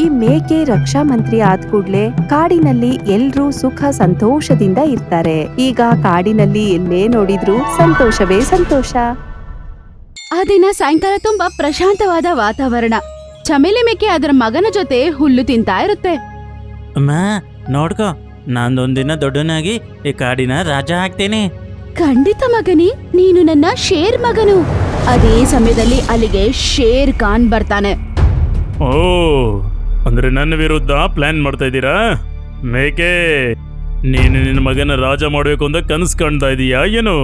ಈ ಮೇಕೆ ರಕ್ಷಾ ಮಂತ್ರಿ ಆದ ಕೂಡ್ಲೆ ಕಾಡಿನಲ್ಲಿ ಎಲ್ರೂ ಸುಖ ಸಂತೋಷದಿಂದ ಇರ್ತಾರೆ. ಈಗ ಕಾಡಿನಲ್ಲಿ ಎಲ್ಲೇ ನೋಡಿದ್ರು ಸಂತೋಷವೇ ಸಂತೋಷ. ಆ ದಿನ ಸಾಯಂಕಾಲ ತುಂಬಾ ಪ್ರಶಾಂತವಾದ ವಾತಾವರಣ. ಚಮೇಲಿ ಮೇಕೆ ಅದರ ಮಗನ ಜೊತೆ ಹುಲ್ಲು ತಿಂತಾ ಇರುತ್ತೆ. ಅಮ್ಮ ನೋಡ್ಕೊ, ನಾನೊಂದಿನ ದೊಡ್ಡನಾಗಿ ಈ ಕಾಡಿನ ರಾಜ ಆಗ್ತೇನೆ. ಖಂಡಿತ ಮಗನಿ, ನೀನು ನನ್ನ ಶೇರ್ ಮಗನು. ಅದೇ ಸಮಯದಲ್ಲಿ ಅಲ್ಲಿಗೆ ಶೇರ್ ಖಾನ್ ಬರ್ತಾನೆ. ಓ, ಅಂದ್ರೆ ನನ್ನ ವಿರುದ್ಧ ಪ್ಲಾನ್ ಮಾಡ್ತಾ ಇದ್ದೀರಾ? ಮೇಕೆ, ನೀನು ನಿನ್ನ ಮಗನ ರಾಜ ಮಾಡ್ಬೇಕು ಅಂತ ಕನಸು ಕಾಣ್ತಾ ಇದೀಯಾ ಏನು?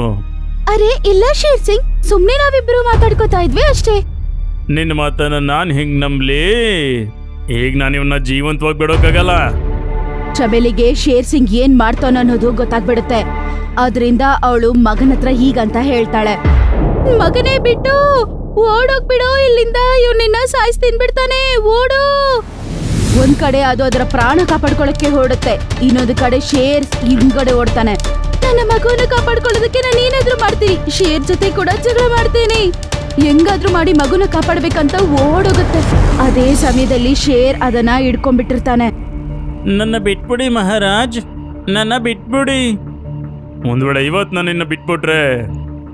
ಅರೆ ಇಲ್ಲ ಶೇರ್ ಸಿಂಗ್, ಸುಮ್ನೆ ನಾವಿಬ್ರು ಮಾತಾಡ್ಕೋತಾ ಇದ್ವಿ ಅಷ್ಟೇ. ನಿನ್ನ ಮಾತನ್ನ ನಾನ್ ಹೆಂಗ್ ನಂಬ್ಲಿ? ಈಗ ನಾನು ಇವನ್ನ ಜೀವಂತವಾಗಿ ಬಿಡೋಕ್ಕಾಗಲ್ಲ. ಚಮೇಲಿಗೆ ಶೇರ್ ಸಿಂಗ್ ಏನ್ ಮಾಡ್ತಾನ ಅನ್ನೋದು ಗೊತ್ತಾಗ್ಬಿಡುತ್ತೆ. ಆದ್ರಿಂದ ಅವಳು ಮಗನ ಹತ್ರ ಹೀಗಂತ ಹೇಳ್ತಾಳೆ, ಮಗನೇ ಬಿಟ್ಟು ಓಡೋಗ್ಬಿಡೋ ಇಲ್ಲಿಂದ, ನಿನ್ನ ಸಾಯಿಸ್ ತಿನ್ಬಿಡ್ತಾನೆ, ಓಡು. ಒಂದ್ ಕಡೆ ಅದು ಅದರ ಪ್ರಾಣ ಕಾಪಾಡ್ಕೊಳಕ್ಕೆ ಹೊರಡುತ್ತೆ, ಇನ್ನೊಂದು ಕಡೆ ಶೇರ್ ಹಿಂಗಡೆ ಓಡ್ತಾನೆ. ನನ್ನ ಮಗುವನ್ನು ಕಾಪಾಡ್ಕೊಳ್ಳೋದಕ್ಕೆ ನಾನು ಏನಾದ್ರೂ ಮಾಡ್ತೀನಿ, ಶೇರ್ ಜೊತೆ ಕೂಡ ಜಗಳ ಮಾಡ್ತೀನಿ, ಹೆಂಗಾದ್ರೂ ಮಾಡಿ ಮಗುನ ಕಾಪಾಡ್ಬೇಕಂತ ಓಡೋಗುತ್ತೆ. ಅದೇ ಸಮಯದಲ್ಲಿ ಶೇರ್ ಅದನ್ನ ಹಿಡ್ಕೊಂಡ್ಬಿಟ್ಟಿರ್ತಾನೆ. ನನ್ನ ಬಿಟ್ಬಿಡಿ ಮಹಾರಾಜ್, ನನ್ನ ಬಿಟ್ಬಿಡಿ. ಒಂದ್ ವೇಳೆ ಇವತ್ ನಾನು ನಿನ್ನ ಬಿಟ್ಬಿಟ್ರೆ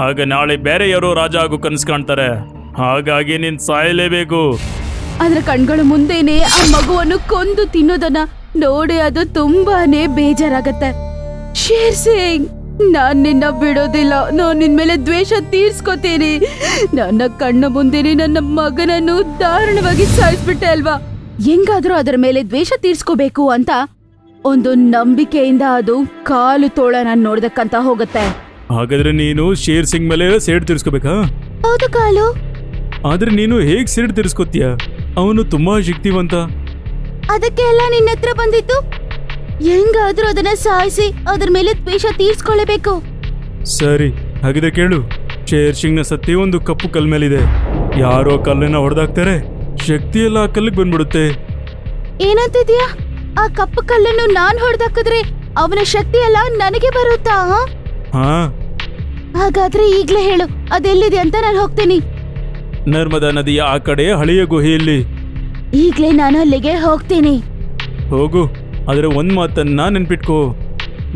ಆಗ ನಾಳೆ ಬೇರೆ ಯಾರೋ ರಾಜ ಆಗೋ ಕನಸು ಕಾಣ್ತಾರೆ. ಹಾಗಾಗಿ ನೀನ್ ಸಾಯಲೇಬೇಕು. ಅದ್ರ ಕಣ್ಗಳ ಮುಂದೆನೆ ಆ ಮಗುವನ್ನು ಕೊಂದು ತಿನ್ನೋದನ್ನ ನೋಡಿ ಅದು ತುಂಬಾನೇ ಬೇಜಾರಾಗತ್ತೆ. ಶೇರ್ ಸಿಂಗ್, ನಾನ್ ನಿನ್ನ ಬಿಡೋದಿಲ್ಲ, ನಾನ್ ನಿನ್ ಮೇಲೆ ದ್ವೇಷ ತೀರ್ಸ್ಕೊತೀನಿ. ನನ್ನ ಕಣ್ಣ ಮುಂದೆನೆ ನನ್ನ ಮಗನನ್ನು ದಾರುಣವಾಗಿ ಸಾಯಿಸ್ಬಿಟ್ಟೆ ಅಲ್ವಾ. ಹೆಂಗಾದ್ರೂ ಅದರ ಮೇಲೆ ದ್ವೇಷ ತೀರ್ಸ್ಕೋಬೇಕು ಅಂತ ಒಂದು ನಂಬಿಕೆಯಿಂದ ಅದು ಕಾಲು ತೋಳನ ನೋಡ್ದಕ್ಕಂತ ಹೋಗುತ್ತೆ. ಹಾಗಾದ್ರೆ ನೀನು ಶೇರ್ ಸಿಂಗ್ ಮೇಲೆ ಸೇಡ್ ತೀರ್ಸ್ಕೋಬೇಕಾ? ಹೌದು ಕಾಲು. ಆದ್ರೆ ನೀನು ಹೇಗ್ ಸೇಡ್ ತೀರ್ಸ್ಕೊತೀಯ? ಅವನು ತುಂಬಾ ಶಕ್ತಿವಂತ. ಅದಕ್ಕೆ ಎಲ್ಲ ನಿನ್ನ ಹತ್ರ ಬಂದಿತ್ತು. ಹೆಂಗಾದ್ರೂ ಅದನ್ನ ಸಾಯಿಸಿ ಅದ್ರ ಮೇಲೆ ದ್ವೇಷ ತೀರ್ಸ್ಕೊಳ್ಳಬೇಕು. ಸರಿ, ಹಾಗಿದ್ರೆ ಕೇಳು. ಶೇರ್ ಸಿಂಗ್ ನ ಸತ್ಯ ಒಂದು ಕಪ್ಪು ಕಲ್ ಮೇಲಿದೆ. ಯಾರೋ ಕಲ್ಲನ್ನ ಹೊಡೆದಾಕ್ತಾರೆ, ಶಕ್ತಿ ಎಲ್ಲ ಆ ಕಲ್ಲಿಗೆ ಬಂದ್ಬಿಡುತ್ತೆ. ಏನಂತಿದ್ಯಾ? ಆ ಕಪ್ಪು ಕಲ್ಲನ್ನು ನಾನ್ ಹೊಡೆದಾಕಿದ್ರೆ ಅವನ ಶಕ್ತಿ ಎಲ್ಲ ನನಗೆ ಬರುತ್ತಾ? ಹಾ, ಹಾಗಾದ್ರೆ ಈಗ್ಲೇ ಹೇಳು, ಅದೆಲ್ಲಿದೆ ಅಂತ ನಾನು ಹೋಗ್ತೀನಿ. ನರ್ಮದಾ ನದಿಯ ಆ ಕಡೆ ಹಳೆಯ ಗುಹೆಯಲ್ಲಿ. ಈಗ್ಲೇ ನಾನು ಅಲ್ಲಿಗೆ ಹೋಗ್ತೀನಿ. ಹೋಗು, ಆದ್ರೆ ಒಂದ್ ಮಾತನ್ನ ನೆನ್ಪಿಟ್ಕೋ,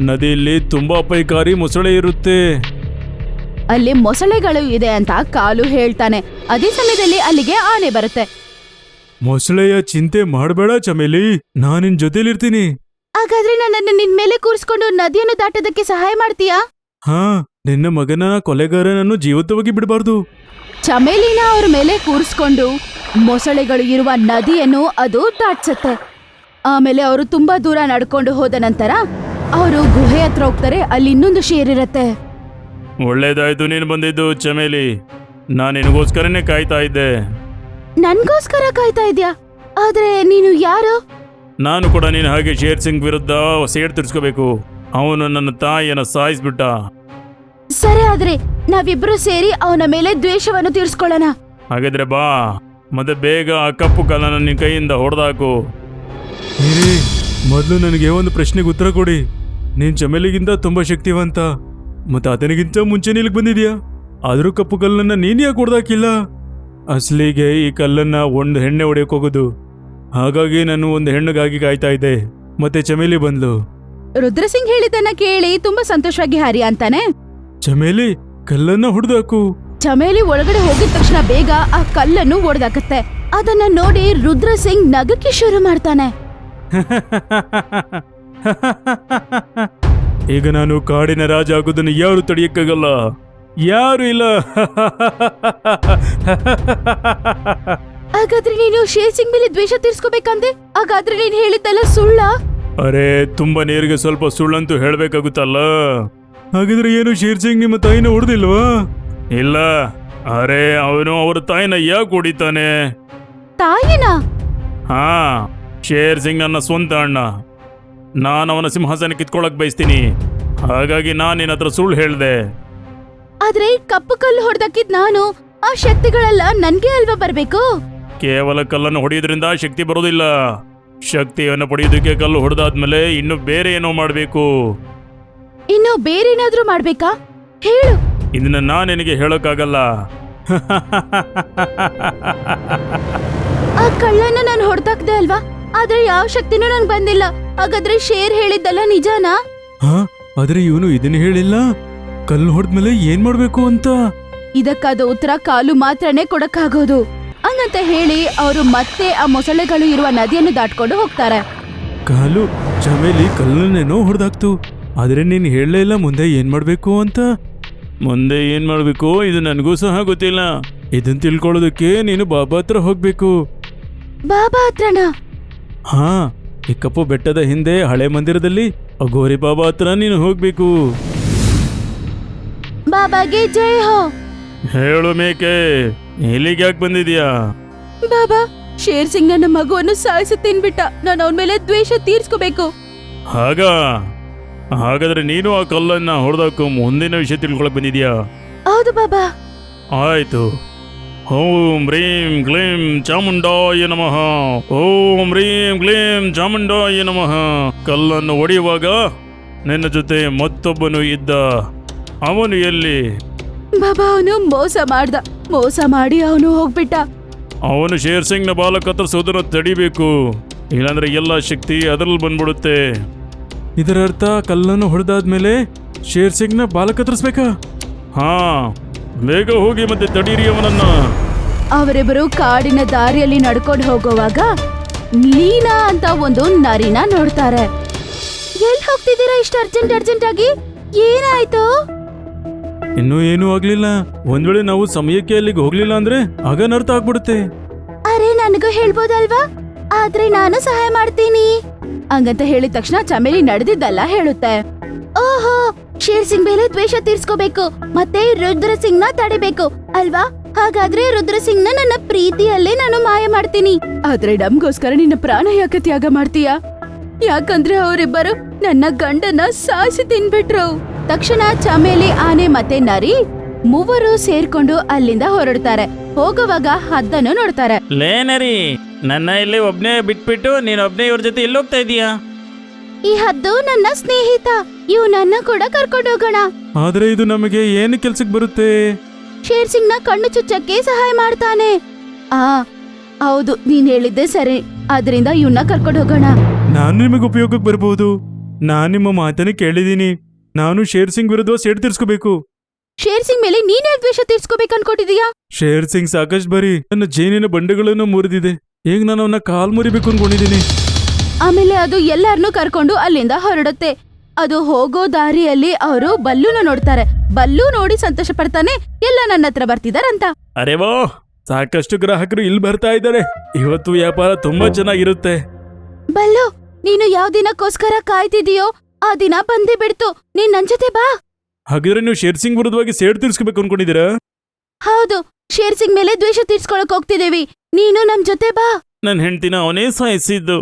ನದಿಯಲ್ಲಿ ತುಂಬಾ ಅಪಾಯಕಾರಿ ಮೊಸಳೆ ಇರುತ್ತೆ. ಅಲ್ಲಿ ಮೊಸಳೆಗಳು ಇದೆ ಅಂತ ಕಾಲು ಹೇಳ್ತಾನೆ. ಅದೇ ಸಮಯದಲ್ಲಿ ಅಲ್ಲಿಗೆ ಆನೆ ಬರುತ್ತೆ. ಮೊಸಳೆಯ ಚಿಂತೆ ಮಾಡಬೇಡ ಚಮೇಲಿ, ನಾನ್ ನಿನ್ ಜೊತೆಲಿರ್ತೀನಿ. ಹಾಗಾದ್ರೆ ನನ್ನನ್ನು ನಿನ್ ಮೇಲೆ ಕೂರಿಸ್ಕೊಂಡು ನದಿಯನ್ನು ದಾಟೋದಕ್ಕೆ ಸಹಾಯ ಮಾಡ್ತೀಯಾ? ಹಾ, ನಿನ್ನ ಮಗನ ಕೊಲೆಗಾರನನ್ನು ಜೀವಂತವಾಗಿ ಬಿಡಬಾರ್ದು. ಚಮೇಲಿನ ಅವ್ರ ಮೇಲೆ ಕೂರಿಸ್ಕೊಂಡು ಮೊಸಳೆಗಳು ಇರುವ ನದಿಯನ್ನು ಅದು ದಾಟ್ಸತ್ತೆ. ಆಮೇಲೆ ಅವರು ತುಂಬಾ ದೂರ ನಡ್ಕೊಂಡು ಹೋದ ನಂತರ ಅವರು ಗುಹೆ ಹತ್ರ ಹೋಗ್ತಾರೆ. ಅಲ್ಲಿ ಇನ್ನೊಂದು ಶೇರ್ ಇರತ್ತೆ. ಒಳ್ಳೇದಾಯ್ತು ನೀನು ಬಂದಿದ್ದು ಚಮೇಲಿ. ನಾನು ನಿನಗೋಸ್ಕರನೇ ಕಾಯ್ತಾ ಇದ್ದೆ. ನನ್ಗೋಸ್ಕರ ಕಾಯ್ತಾ ಇದ್ಯಾ? ಆದ್ರೆ ನೀನು ಯಾರು? ನಾನು ಕೂಡ ನೀನು ಹಾಗೆ ಶೇರ್ ಸಿಂಗ್ ವಿರುದ್ಧ ಸೇಡ್ ತೀರ್ಸ್ಕೋಬೇಕು. ಅವನು ನನ್ನ ತಾಯಿಯನ್ನ ಸಾಯಿಸ್ಬಿಟ್ಟ. ಸರಿ, ಆದ್ರೆ ನಾವಿಬ್ರು ಸೇರಿ ಅವನ ಮೇಲೆ ದ್ವೇಷವನ್ನು ತೀರ್ಸ್ಕೊಳ್ಳೋಣ. ಹಾಗಾದ್ರೆ ಬಾ, ಮತ್ತೆ ಬೇಗ ಆ ಕಪ್ಪು ಕಲ್ಲನ್ನು ನಿನ್ನ ಕೈಯಿಂದ ಹೊಡೆದಾಕು. ಮೊದಲು ನನಗೆ ಒಂದು ಪ್ರಶ್ನೆಗೆ ಉತ್ತರ ಕೊಡಿ. ನೀನು ಚಮೇಲಿಗಿಂತ ತುಂಬಾ ಶಕ್ತಿವಂತ, ಮತ್ತೆ ಆತನಿಗಿಂತ ಮುಂಚೆ ನಿಲ್ಗೆ ಬಂದಿದ್ಯಾ. ಆದರೂ ಕಪ್ಪು ಕಲ್ಲನ್ನ ನೀನು ಯಾಕೆ ಹೊಡೆದಾಕಿಲ್ಲ? ಅಸಲಿಗೆ ಈ ಕಲ್ಲನ್ನ ಒಂದು ಹೆಣ್ಣೆ ಹೊಡೆಯಕ್ಕೆ ಹೋಗೋದು. ಹಾಗಾಗಿ ನಾನು ಒಂದು ಹೆಣ್ಣಿಗಾಗಿ ಕಾಯ್ತಾ ಇದ್ದೆ. ಮತ್ತೆ ಚಮೇಲಿ ಬಂದ್ಲು. ರುದ್ರಸಿಂಗ್ ಹೇಳಿದ್ದನ್ನ ಕೇಳಿ ತುಂಬಾ ಸಂತೋಷವಾಗಿ ಹರಿ ಅಂತಾನೆ, ಚಮೇಲಿ ಕಲ್ಲನ್ನ ಹೊಡೆದಾಕು. ಚಮೇಲಿ ಒಳಗಡೆ ಹೋಗಿದ ತಕ್ಷಣ ಬೇಗ ಆ ಕಲ್ಲನ್ನು ಒಡೆದಾಕತ್ತೆ. ಅದನ್ನ ನೋಡಿ ರುದ್ರಸಿಂಗ್ ನಗಕ್ಕೆ ಶುರು ಮಾಡ್ತಾನೆ. ಈಗ ನಾನು ಕಾಡಿನ ರಾಜ ಆಗೋದನ್ನು ಯಾರು ತಡೆಯಕ್ಕಾಗಲ್ಲ, ಯಾರು ಇಲ್ಲ. ಹಾಗಾದ್ರೆ ನೀನು ಶೇರ್ ಸಿಂಗ್ ಮೇಲೆ ದ್ವೇಷ ತೀರ್ಸ್ಕೋಬೇಕಂದೆ? ಹಾಗಾದ್ರೆ ನೀನ್ ಹೇಳಿದ್ದೆಲ್ಲ ಸುಳ್ಳ? ಅರೆ ತುಂಬಾ ನೇರಿಗೆ ಸ್ವಲ್ಪ ಸುಳ್ಳಂತೂ ಹೇಳ್ಬೇಕಾಗುತ್ತಲ್ಲ. ಹಾಗಿದ್ರೆ ಏನು ಶೇರ್ ಸಿಂಗ್ ನಿಮ್ಮ ತಾಯಿನ ಹೊಡೆದಿಲ್ವಾ? ಇಲ್ಲ. ಅರೆ ಅವನು ಅವರ ತಾಯಿನ ಯಾಕೆ ಹೊಡಿತಾನೆ? ತಾಯಿನ? ಹಾ, ಶೇರ್ ಸಿಂಗ್ ನನ್ನ ಸ್ವಂತ ಅಣ್ಣ. ನಾನು ಅವನ ಸಿಂಹಾಸನ ಕಿತ್ಕೊಳಕ್ ಬಯಸ್ತೀನಿ. ಹಾಗಾಗಿ ನಾನು ನಿನ್ನ ಹತ್ರ ಸುಳ್ಳು ಹೇಳ್ದೆ. ಆದ್ರೆ ಕಪ್ಪು ಕಲ್ಲು ಹೊಡೆದಕ್ಕಿದ್ ನಾನು. ಆ ಶಕ್ತಿಗಳೆಲ್ಲ ನನ್ಗೆ ಅಲ್ವಾ ಬರ್ಬೇಕು? ಕೇವಲ ಕಲ್ಲನ್ನು ಹೊಡೆಯೋದ್ರಿಂದ ಶಕ್ತಿ ಬರೋದಿಲ್ಲ. ಶಕ್ತಿಯನ್ನು ಪಡೆಯೋದಕ್ಕೆ ಕಲ್ಲು ಹೊಡೆದಾದ್ಮೇಲೆ ಇನ್ನು ಬೇರೆ ಏನೋ ಮಾಡಬೇಕು. ಇನ್ನು ಬೇರೇನಾದ್ರೂ ಮಾಡ್ಬೇಕಾ? ಹೇಳು. ಇದನ್ನ ನಾನು ನಿನಗೆ ಹೇಳೋಕ್ಕಾಗಲ್ಲ. ಆ ಕಳ್ಳನ್ನ ನಾನು ಹೊಡೆದಾಕ್ದೆ ಅಲ್ವಾ? ಆದ್ರೆ ಯಾವ ಶಕ್ತಿನೂ ನನ್ಗೆ ಬಂದಿಲ್ಲ. ಹಾಗಾದ್ರೆ ಶೇರ್ ಹೇಳಿದ್ದಲ್ಲ ನಿಜಾನಾ? ಆದ್ರೆ ಇವನು ಇದನ್ನ ಹೇಳಿಲ್ಲ, ಕಲ್ಲು ಹೊಡೆದ್ಮೇಲೆ ಏನ್ ಮಾಡ್ಬೇಕು ಅಂತ. ಇದಕ್ಕಾದ ಉತ್ತರ ಕಾಲು ಮಾತ್ರನೇ ಕೊಡಕ್ಕಾಗೋದು. ಹಂಗಂತ ಹೇಳಿ ಅವರು ಮತ್ತೆ ಆ ಮೊಸಳೆಗಳು ಇರುವ ನದಿಯನ್ನು ದಾಟ್ಕೊಂಡು ಹೋಗ್ತಾರೆ. ಕಾಲು ಚಮೇಲಿ ಕಲ್ಲನ್ನೇನೋ ಹೊಡೆದಾಕ್ತು. ಆದ್ರೆ ನೀನು ಹೇಳಲೇ ಇಲ್ಲ ಮುಂದೆ ಏನ್ ಮಾಡ್ಬೇಕು ಅಂತ. ಮುಂದೆ ಏನ್ ಮಾಡ್ಬೇಕು ಇದು ನನಗೂ ಸಹ ಗೊತ್ತಿಲ್ಲ. ಇದನ್ನ ತಿಳ್ಕೊಳ್ಳೋದಕ್ಕೆ ನೀನು ಬಾಬಾ ಹತ್ರ ಹೋಗ್ಬೇಕು. ಬಾಬಾ ಹತ್ರನಾ? ಹಾ, ಈ ಕಪ್ಪು ಬೆಟ್ಟದ ಹಿಂದೆ ಹಳೆ ಮಂದಿರದಲ್ಲಿ ಅಘೋರಿ ಬಾಬಾ ಹತ್ರ ನೀನು ಹೋಗ್ಬೇಕು. ಬಾಬಾಗೆ ಜೈ ಹೋ. ಹೇಳು ಮೇಕೆ, ಇಲ್ಲಿಗೆ ಯಾಕೆ ಬಂದಿದ್ಯಾ? ಬಾಬಾ, ಶೇರ್ ಸಿಂಗ್ ನನ್ನ ಮಗುವನ್ನು ಸಾಯಿಸಿ ತಿನ್ಬಿಟ್ಟ. ನಾನು ಅವನ ಮೇಲೆ ದ್ವೇಷ ತೀರ್ಸ್ಕೋಬೇಕು. ಹಾಗಾದ್ರೆ ನೀನು ಆ ಕಲ್ಲನ್ನ ಹೊಡೆದಕ್ಕೂ ಮುಂದಿನ ವಿಷಯ ತಿಳ್ಕೊಳಕ್ ಬಂದಿದ್ಯಾ? ಹೌದು ಬಾಬಾ. ಆಯ್ತು. ಓಂ ರೀಂ ಕ್ಲೀಂ ಚಾಮುಂಡಾಯ ನಮಃ. ಓಂ ರೀಂ ಕ್ಲೀಂ ಚಾಮುಂಡಾಯ ನಮಃ. ಕಲ್ಲನ್ನು ಒಡೆಯುವಾಗ ನಿನ್ನ ಜೊತೆ ಮತ್ತೊಬ್ಬನು ಇದ್ದ. ಅವನು ಎಲ್ಲಿ? ಬಾಬಾ, ಅವನು ಮೋಸ ಮಾಡಿ ಅವನು ಹೋಗ್ಬಿಟ್ಟ. ಅವನು ಶೇರ್ ಸಿಂಗ್ನ ಬಾಲ ಕತ್ತರಿಸೋದನ್ನ ತಡಿಬೇಕು, ಇಲ್ಲಾಂದ್ರೆ ಎಲ್ಲ ಶಕ್ತಿ ಅದರಲ್ಲಿ ಬಂದ್ಬಿಡುತ್ತೆ. ಇದರ ಅರ್ಥ ಕಲ್ಲನ್ನು ಹೊಡೆದಾದ್ಮೇಲೆ ಶೇರ್ ಸಿಂಗ್ನ ಬಾಲ ಕತ್ತರಿಸ್ಬೇಕಾ? ಹಾ, ಬೇಗ ಹೋಗಿ ಮತ್ತೆ ತಡೀರಿ ಅವನನ್ನ. ಅವರಿಬ್ಬರು ಕಾಡಿನ ದಾರಿಯಲ್ಲಿ ನಡ್ಕೊಂಡು ಹೋಗುವಾಗ ಲೀನಾ ಅಂತ ಒಂದು ನರಿನ ನೋಡ್ತಾರೆ. ಎಲ್ಲಿ ಹೋಗ್ತಿದ್ದೀರಾ ಇಷ್ಟು ಅರ್ಜೆಂಟ್ ಆಗಿ? ಏನಾಯ್ತು? ಇನ್ನೂ ಏನೂ ಆಗ್ಲಿಲ್ಲ. ಒಂದ್ ವೇಳೆ ನಾವು ಸಮಯಕ್ಕೆ ಅಲ್ಲಿಗೆ ಹೋಗ್ಲಿಲ್ಲ ಅಂದ್ರೆ ಆಗ ಅನರ್ಥ ಆಗ್ಬಿಡುತ್ತೆ. ಅರೆ, ನನಗೂ ಹೇಳ್ಬೋದಲ್ವಾ? ಆದ್ರೆ ನಾನು ಸಹಾಯ ಮಾಡ್ತೀನಿ ಹಂಗಂತ ಹೇಳಿದ ತಕ್ಷಣ ಚಮೇಲಿ ನಡೆದಿದ್ದಲ್ಲ ಹೇಳುತ್ತೆ. ಓಹೋ, ಶೇರ್ ಸಿಂಗ್ ಮೇಲೆ ದ್ವೇಷ ತೀರ್ಸ್ಕೋಬೇಕು, ಮತ್ತೆ ರುದ್ರ ಸಿಂಗ್ ನ ತಡಿಬೇಕು ಅಲ್ವಾ? ಹಾಗಾದ್ರೆ ರುದ್ರ ಸಿಂಗ್ ನ ನನ್ನ ಪ್ರೀತಿಯಲ್ಲೇ ನಾನು ಮಾಯ ಮಾಡ್ತೀನಿ. ಆದ್ರೆ ನಮ್ಗೋಸ್ಕರ ನಿನ್ನ ಪ್ರಾಣ ಯಾಕೆ ತ್ಯಾಗ ಮಾಡ್ತೀಯಾ? ಯಾಕಂದ್ರೆ ಅವರಿಬ್ಬರು ನನ್ನ ಗಂಡನ ಸಾಯಿಸಿ ತಿನ್ಬಿಟ್ರು. ತಕ್ಷಣ ಚಮೇಲಿ, ಆನೆ ಮತ್ತೆ ನರಿ ಮೂವರು ಸೇರ್ಕೊಂಡು ಅಲ್ಲಿಂದ ಹೊರಡ್ತಾರೆ. ಹೋಗುವಾಗ ಹದ್ದನ್ನು ನೋಡ್ತಾರೆ. ಲೇ ನರಿ, ನನ್ನ ಇಲ್ಲಿ ಒಬ್ನೇ ಬಿಟ್ಬಿಟ್ಟು ನೀನ್ ಒಬ್ನೇ ಇವ್ರ ಜೊತೆ ಎಲ್ಲಿ ಹೋಗ್ತಾ ಇದೀಯಾ? ಈ ಹದ್ದು ನನ್ನ ಸ್ನೇಹಿತ, ಇವನನ್ನ ಕೂಡ ಕರ್ಕೊಂಡು ಹೋಗೋಣ. ಆದ್ರೆ ಇದು ನಮಗೆ ಏನು ಕೆಲ್ಸಕ್ಕೆ ಬರುತ್ತೆ? ಶೇರ್ ಸಿಂಗ್ ನ ಕಣ್ಣು ಚುಚ್ಚಕ್ಕೆ ಸಹಾಯ ಮಾಡ್ತಾನೆ. ಹೌದು, ನೀನ್ ಹೇಳಿದ್ದೆ ಸರಿ. ಆದ್ರಿಂದ ಇವನ್ನ ಕರ್ಕೊಂಡು ಹೋಗೋಣ. ನಾನು ನಿಮಗೆ ಉಪಯೋಗಕ್ಕೆ ಬರ್ಬೋದು. ನಾನು ನಿಮ್ಮ ಮಾತನ್ನ ಕೇಳಿದೀನಿ. ನಾನು ಶೇರ್ ಸಿಂಗ್ ವಿರುದ್ಧ ಸೇಡ್ ತೀರ್ಸ್ಕೋಬೇಕು. ಶೇರ್ ಸಿಂಗ್ ಮೇಲೆ ನೀನ್ ಯಾಕೆ ದ್ವೇಷ ತೀರ್ಸ್ಕೋಬೇಕು ಅನ್ಕೊಟ್ಟಿದೀಯಾ? ಶೇರ್ ಸಿಂಗ್ ಸಾಕಷ್ಟು ಬಾರಿ ನನ್ನ ಜೇನಿನ ಬಂಡೆಗಳನ್ನು ಮುರಿದಿದೆ. ಈಗ ನಾನು ಅವನ್ನ ಕಾಲ್ ಮುರಿಬೇಕು ಅನ್ಕೊಂಡಿದ್ದೀನಿ. ಆಮೇಲೆ ಅದು ಎಲ್ಲಾರನ್ನೂ ಕರ್ಕೊಂಡು ಅಲ್ಲಿಂದ ಹೊರಡುತ್ತೆ. ಅದು ಹೋಗೋ ದಾರಿಯಲ್ಲಿ ಅವರು ಬಲ್ಲೂನ ನೋಡ್ತಾರೆ. ಬಲ್ಲು ನೋಡಿ ಸಂತೋಷ ಪಡ್ತಾನೆ, ಎಲ್ಲ ನನ್ನ ಹತ್ರ ಬರ್ತಿದಾರಂತ. ಅರೆ ವಾ, ಸಾಕಷ್ಟು ಗ್ರಾಹಕರು ಇಲ್ಲಿ ಬರ್ತಾ ಇದ್ದಾರೆ. ಇವತ್ತು ವ್ಯಾಪಾರ ತುಂಬಾ ಚೆನ್ನಾಗಿರುತ್ತೆ. ಬಲ್ಲು, ನೀನು ಯಾವ ದಿನಕ್ಕೋಸ್ಕರ ಕಾಯ್ತಿದೀಯೋ ಆ ದಿನ ಬಂದೇ ಬಿಡ್ತು. ನೀನ್ ನನ್ ಜೊತೆ ಬಾ. ಹಾಗಿದ್ರೆ ನೀವು ಶೇರ್ ಸಿಂಗ್ ವಿರುದ್ಧವಾಗಿ ಸೇಡ್ ತೀರ್ಸ್ಕೋಬೇಕು ಅನ್ಕೊಂಡಿದ್ದೀರಾ? ಹೌದು, ಶೇರ್ ಸಿಂಗ್ ಮೇಲೆ ದ್ವೇಷ ತೀರ್ಸ್ಕೊಳಕ್ ಹೋಗ್ತಿದೀವಿ. ನೀನು ನಮ್ ಜೊತೆ ಬಾ. ನನ್ನ ಹೆಂಡತಿನ ಅವನೇ ಸಾಯಿಸಿದ್ದು.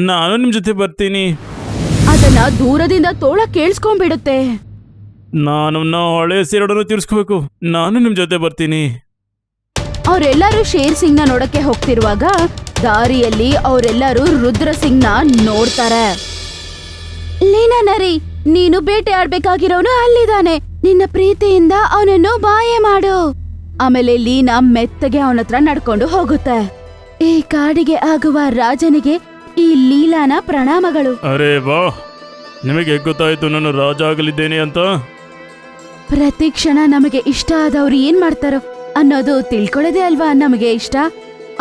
ನಾನು ನಿಮ್ ಜೊತೆ ಬರ್ತೀನಿ. ಅದನ್ನ ದೂರದಿಂದ ತೋಳ ಕೇಳಿಸ್ಕೊಂಡ್ಬಿಡುತ್ತೆ. ನಾನು ಹಳೆ ಸೇಡನ್ನು ತೀರ್ಸ್ಕೋಬೇಕು. ನಾನು ನಿಮ್ ಜೊತೆ ಬರ್ತೀನಿ. ಅವರೆಲ್ಲರೂ ಶೇರ್ ಸಿಂಗ್ ನ ನೋಡಕ್ಕೆ ಹೋಗ್ತಿರುವಾಗ ದಾರಿಯಲ್ಲಿ ಅವರೆಲ್ಲರೂ ರುದ್ರ ಸಿಂಗ್ ನ ನೋಡ್ತಾರೆ. ಲೀನಾ ನರಿ, ನೀನು ಬೇಟೆ ಆಡ್ಬೇಕಾಗಿರೋನು ಅಲ್ಲಿದ್ದಾನೆ. ನಿನ್ನ ಪ್ರೀತಿಯಿಂದ ಅವನನ್ನು ಬಾಯೆ ಮಾಡು. ಆಮೇಲೆ ಲೀನಾ ಮೆತ್ತಗೆ ಅವನ ಹತ್ರ ನಡ್ಕೊಂಡು ಹೋಗುತ್ತೆ. ಈ ಕಾಡಿಗೆ ಆಗುವ ರಾಜನಿಗೆ ಈ ಲೀಲಾನ ಪ್ರಣಾಮಗಳು. ಅರೆ ವಾ, ನಿಮಗೆ ಗೊತ್ತಾಯ್ತು ನಾನು ರಾಜ ಆಗಲಿದ್ದೇನೆ ಅಂತ? ಪ್ರತಿ ಕ್ಷಣ ನಮಗೆ ಇಷ್ಟ ಆದವ್ರು ಏನ್ ಮಾಡ್ತಾರೋ ಅನ್ನೋದು ತಿಳ್ಕೊಳ್ಳೋದೇ ಅಲ್ವಾ ನಮಗೆ ಇಷ್ಟ.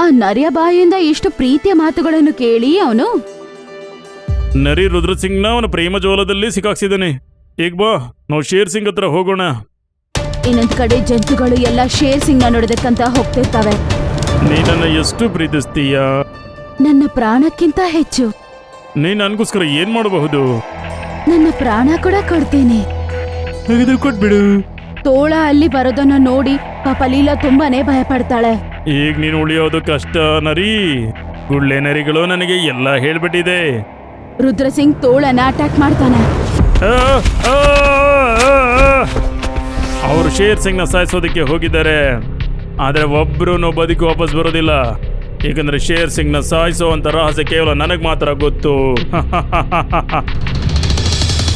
ಆ ನರಿಯ ಬಾಯಿಂದ ಇಷ್ಟು ಪ್ರೀತಿಯ ಮಾತುಗಳನ್ನು ಕೇಳಿ ಅವನು ನರಿ ರುದ್ರ ಸಿಂಗ್ನ ಅವನ ಪ್ರೇಮ ಜೋಲದಲ್ಲಿ ಸಿಕ್ಕಾಕ್ಸಿದ್ದಾನೆ. ಈಗ ಬಾ, ನಾವು ಶೇರ್ ಸಿಂಗ್ ಹತ್ರ ಹೋಗೋಣ. ಇನ್ನೊಂದ್ ಕಡೆ ಜಂತುಗಳು ಎಲ್ಲ ಶೇರ್ ಸಿಂಗ್ ನ ನೋಡೋದಕ್ಕಂತ ಹೋಗ್ತಿರ್ತವೆ. ನೀನನ್ನ ಎಷ್ಟು ಪ್ರೀತಿಸ್ತೀಯ? ನನ್ನ ಪ್ರಾಣಕ್ಕಿಂತ ಹೆಚ್ಚು. ನೀನ್ ನನ್ಗೋಸ್ಕರ ಏನ್ ಮಾಡಬಹುದು? ನನ್ನ ಪ್ರಾಣ ಕೂಡ ಕೊಡ್ತೀನಿ. ಹಾಗಾದ್ರೆ ಕೊಟ್ಬಿಡು. ತೋಳ ಅಲ್ಲಿ ಬರೋದನ್ನ ನೋಡಿ ಪಾಪ ಲೀಲಾ ತುಂಬಾನೇ ಭಯ ಪಡ್ತಾಳೆ. ಈಗ ನೀನು ಉಳಿಯೋದು ಕಷ್ಟ ನರಿ. ಗುಳ್ಳೆ ನರಿಗಳು ನನಗೆ ಎಲ್ಲ ಹೇಳ್ಬಿಟ್ಟಿದೆ. ರುದ್ರ ಸಿಂಗ್ ತೋಳನ ಅಟ್ಯಾಕ್ ಮಾಡ್ತಾನೆ. ಅವರು ಶೇರ್ ಸಿಂಗ್ ನ ಸಾಯಿಸೋದಕ್ಕೆ ಹೋಗಿದ್ದಾರೆ. ಆದ್ರೆ ಒಬ್ರು ಬದುಕಿ ವಾಪಸ್ ಬರೋದಿಲ್ಲ. ಏಕೆಂದ್ರೆ ಶೇರ್ ಸಿಂಗ್ ನ ಸಾಯಿಸೋ ಅಂತ ರಹಸ್ಯ ಕೇವಲ ನನಗ್ ಮಾತ್ರ ಗೊತ್ತು.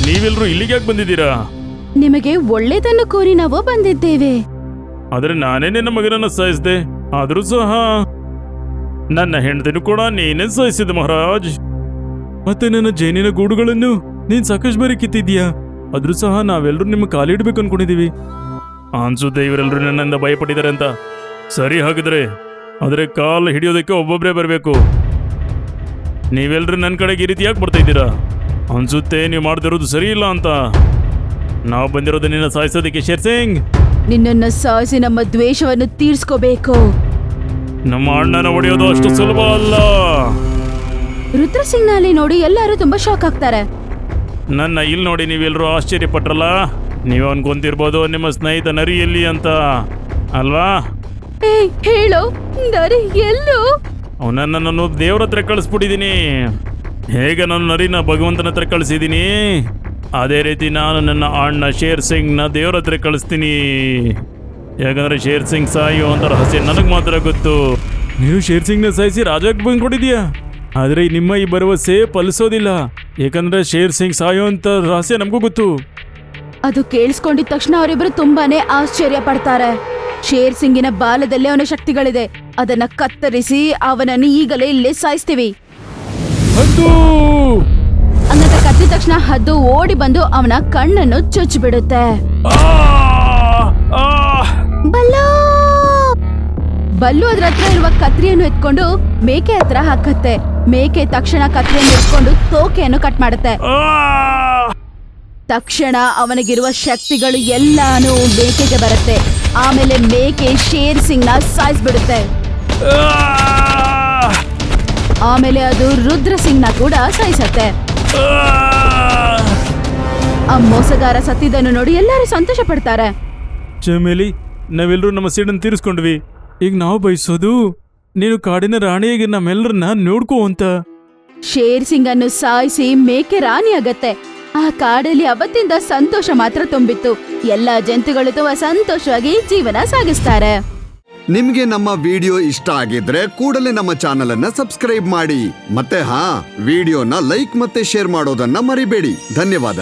ನೀವೆಲ್ರೂ ಇಲ್ಲಿಗೆ ಯಾಕೆ ಬಂದಿದ್ದೀರಾ? ನಿಮಗೆ ಒಳ್ಳೇದನ್ನು ಕೋರಿ ನಾವು ಬಂದಿದ್ದೇವೆ. ಆದ್ರೆ ನಾನೇ ನಿನ್ನ ಮಗನನ್ನ ಸಾಯಿಸಿದೆ. ಆದ್ರೂ ಸಹ ನನ್ನ ಹೆಂಡತಿನೂ ಕೂಡ ನೀನೇ ಸಾಯಿಸಿದ ಮಹಾರಾಜ್. ಮತ್ತೆ ನನ್ನ ಜೇನಿನ ಗೂಡುಗಳನ್ನು ನೀನ್ ಸಾಕಷ್ಟು ಬಾರಿ ಕಿತ್ತಿದ್ಯಾ. ಆದ್ರೂ ಸಹ ನಾವೆಲ್ಲರೂ ನಿಮ್ಮ ಕಾಲಿಡ್ಬೇಕು ಅನ್ಕೊಂಡಿದೀವಿ. ಅನ್ಸುತ್ತೆ ಇವರೆಲ್ಲರೂ ನನ್ನಿಂದ ಭಯಪಟ್ಟಿದ್ದಾರೆ ಅಂತ. ಸರಿ, ಹಾಗಿದ್ರೆ ಆದ್ರೆ ಕಾಲು ಹಿಡಿಯೋದಕ್ಕೆ ಒಬ್ಬೊಬ್ಬರೇ ಬರಬೇಕು. ನೀವೆಲ್ಲರೂ ನನ್ನ ಕಡೆಗೆ ಈ ರೀತಿ ಯಾಕೆ ಬರ್ತಾ ಇದ್ದೀರಾ? ಅನ್ಸುತ್ತೆ ನೀವು ಮಾಡ್ತಿರೋದು ಸರಿ ಇಲ್ಲ ಅಂತ. ನಾವು ಬಂದಿರೋದು ನಿನ್ನ ಸಾಯಿಸೋದಕ್ಕೆ ಶೇರ್ ಸಿಂಗ್. ನಿನ್ನನ್ನು ಸಾಯಿಸಿ ನಮ್ಮ ದ್ವೇಷವನ್ನು ತೀರ್ಸ್ಕೋಬೇಕು. ನಮ್ಮ ಅಣ್ಣನ ಹೊಡೆಯೋದು ಅಷ್ಟು ಸುಲಭ ಅಲ್ಲ. ರುದ್ರ ಸಿಂಗ್ ನಲ್ಲಿ ನೋಡಿ ಎಲ್ಲರೂ ತುಂಬಾ ಶಾಕ್ ಆಗ್ತಾರೆ. ನನ್ನ ಇಲ್ಲಿ ನೋಡಿ ನೀವೆಲ್ಲರೂ ಆಶ್ಚರ್ಯಪಟ್ರಲ್ಲ. ನೀವು ಅನ್ಕೊಂತಿರ್ಬೋದು ನಿಮ್ಮ ಸ್ನೇಹಿತ ನರಿ ಎಲ್ಲಿ ಅಂತ ಅಲ್ವಾ? ಹೇಳೋ, ನರಿ ಎಲ್ಲೋ? ಅವನನ್ನ ನಾನು ದೇವ್ರ ಹತ್ರ ಕಳಿಸ್ಬಿಟ್ಟಿದ್ದೀನಿ. ಹೇಗೆ ನಾನು ನರಿನ ಭಗವಂತನ ಹತ್ರ ಕಳಿಸಿದ್ದೀನಿ, ಅದೇ ರೀತಿ ನಾನು ನನ್ನ ಅಣ್ಣ ಶೇರ್ ಸಿಂಗ್ ನ ದೇವ್ರ ಹತ್ರ ಕಳಿಸ್ತೀನಿ. ಯಾಕಂದ್ರೆ ಶೇರ್ ಸಿಂಗ್ ಸಾಯೋ ಅಂತ ರಹಸ್ಯ ನನಗೆ ಮಾತ್ರ ಗೊತ್ತು. ನೀವು ಶೇರ್ ಸಿಂಗ್ ನ ಸಾಯಿಸಿ ರಾಜಕ್ಕೆ ಬಂದ್ಕೊಟ್ಟಿದ್ಯಾ. ಆದ್ರೆ ನಿಮ್ಮ ಈ ಭರವಸೆ ಫಲಿಸೋದಿಲ್ಲ. ಯಾಕಂದ್ರೆ ಶೇರ್ ಸಿಂಗ್ ಸಾಯೋ ಅಂತ ರಹಸ್ಯ ನಮಗೂ ಗೊತ್ತು. ಅದು ಕೇಳಿಸ್ಕೊಂಡಿದ ತಕ್ಷಣ ಅವರಿಬ್ರು ತುಂಬಾನೇ ಆಶ್ಚರ್ಯ ಪಡ್ತಾರೆ. ಶೇರ್ ಸಿಂಗಿನ ಬಾಲದಲ್ಲಿ ಅವನ ಶಕ್ತಿಗಳಿದೆ. ಅದನ್ನ ಕತ್ತರಿಸಿ ಅವನನ್ನು ಈಗಲೇ ಇಲ್ಲೇ ಸಾಯಿಸ್ತೀವಿ ಅನ್ನತ ಕತ್ತಿದ ತಕ್ಷಣ ಹದ್ದು ಓಡಿ ಬಂದು ಅವನ ಕಣ್ಣನ್ನು ಚುಚ್ಚಿಬಿಡುತ್ತೆ. ಬಲ್ಲು ಅದ್ರ ಹತ್ರ ಇರುವ ಕತ್ರಿಯನ್ನು ಎತ್ಕೊಂಡು ಮೇಕೆ ಹತ್ರ ಹಾಕತ್ತೆ. ಮೇಕೆ ತಕ್ಷಣ ಕತ್ರಿಯನ್ನು ಎತ್ಕೊಂಡು ತೋಕೆಯನ್ನು ಕಟ್ ಮಾಡುತ್ತೆ. ತಕ್ಷಣ ಅವನಿಗಿರುವ ಶಕ್ತಿಗಳು ಎಲ್ಲಾನು ಮೇಕೆಗೆ ಬರುತ್ತೆ. ಆಮೇಲೆ ಮೇಕೆ ಶೇರ್ ಸಿಂಗ್ ನ ಸಾಯಿಸ್ಬಿಡುತ್ತೆ. ಆಮೇಲೆ ಅದು ರುದ್ರ ಸಿಂಗ್ ನ ಕೂಡ ಸಾಯಿಸತ್ತೆ. ಆ ಮೋಸಗಾರ ಸತ್ತಿದ್ದನ್ನು ನೋಡಿ ಎಲ್ಲರೂ ಸಂತೋಷ ಪಡ್ತಾರೆ. ಚಮೇಲಿ, ನಾವೆಲ್ಲರೂ ನಮ್ಮ ಸೇಡನ್ನು ತೀರಿಸ್ಕೊಂಡ್ವಿ. ಈಗ ನಾವು ಬಯಸೋದು ನೀನು ಕಾಡಿನ ರಾಣಿಯಾಗಿ ನಮ್ಮೆಲ್ಲರನ್ನ ನೋಡ್ಕೋ ಅಂತ. ಶೇರ್ ಸಿಂಗ್ ಅನ್ನು ಸಾಯಿಸಿ ಮೇಕೆ ರಾಣಿ ಆಗತ್ತೆ. ಆ ಕಾಡಲ್ಲಿ ಅವತ್ತಿಂದ ಸಂತೋಷ ಮಾತ್ರ ತುಂಬಿತ್ತು. ಎಲ್ಲಾ ಜಂತುಗಳು ತುಂಬಾ ಸಂತೋಷವಾಗಿ ಜೀವನ ಸಾಗಿಸ್ತಾರೆ. ನಿಮ್ಗೆ ನಮ್ಮ ವಿಡಿಯೋ ಇಷ್ಟ ಆಗಿದ್ರೆ ಕೂಡಲೇ ನಮ್ಮ ಚಾನೆಲ್ ಅನ್ನ ಸಬ್ಸ್ಕ್ರೈಬ್ ಮಾಡಿ. ಮತ್ತೆ ವಿಡಿಯೋನ ಲೈಕ್ ಮತ್ತೆ ಶೇರ್ ಮಾಡೋದನ್ನ ಮರಿಬೇಡಿ. ಧನ್ಯವಾದ.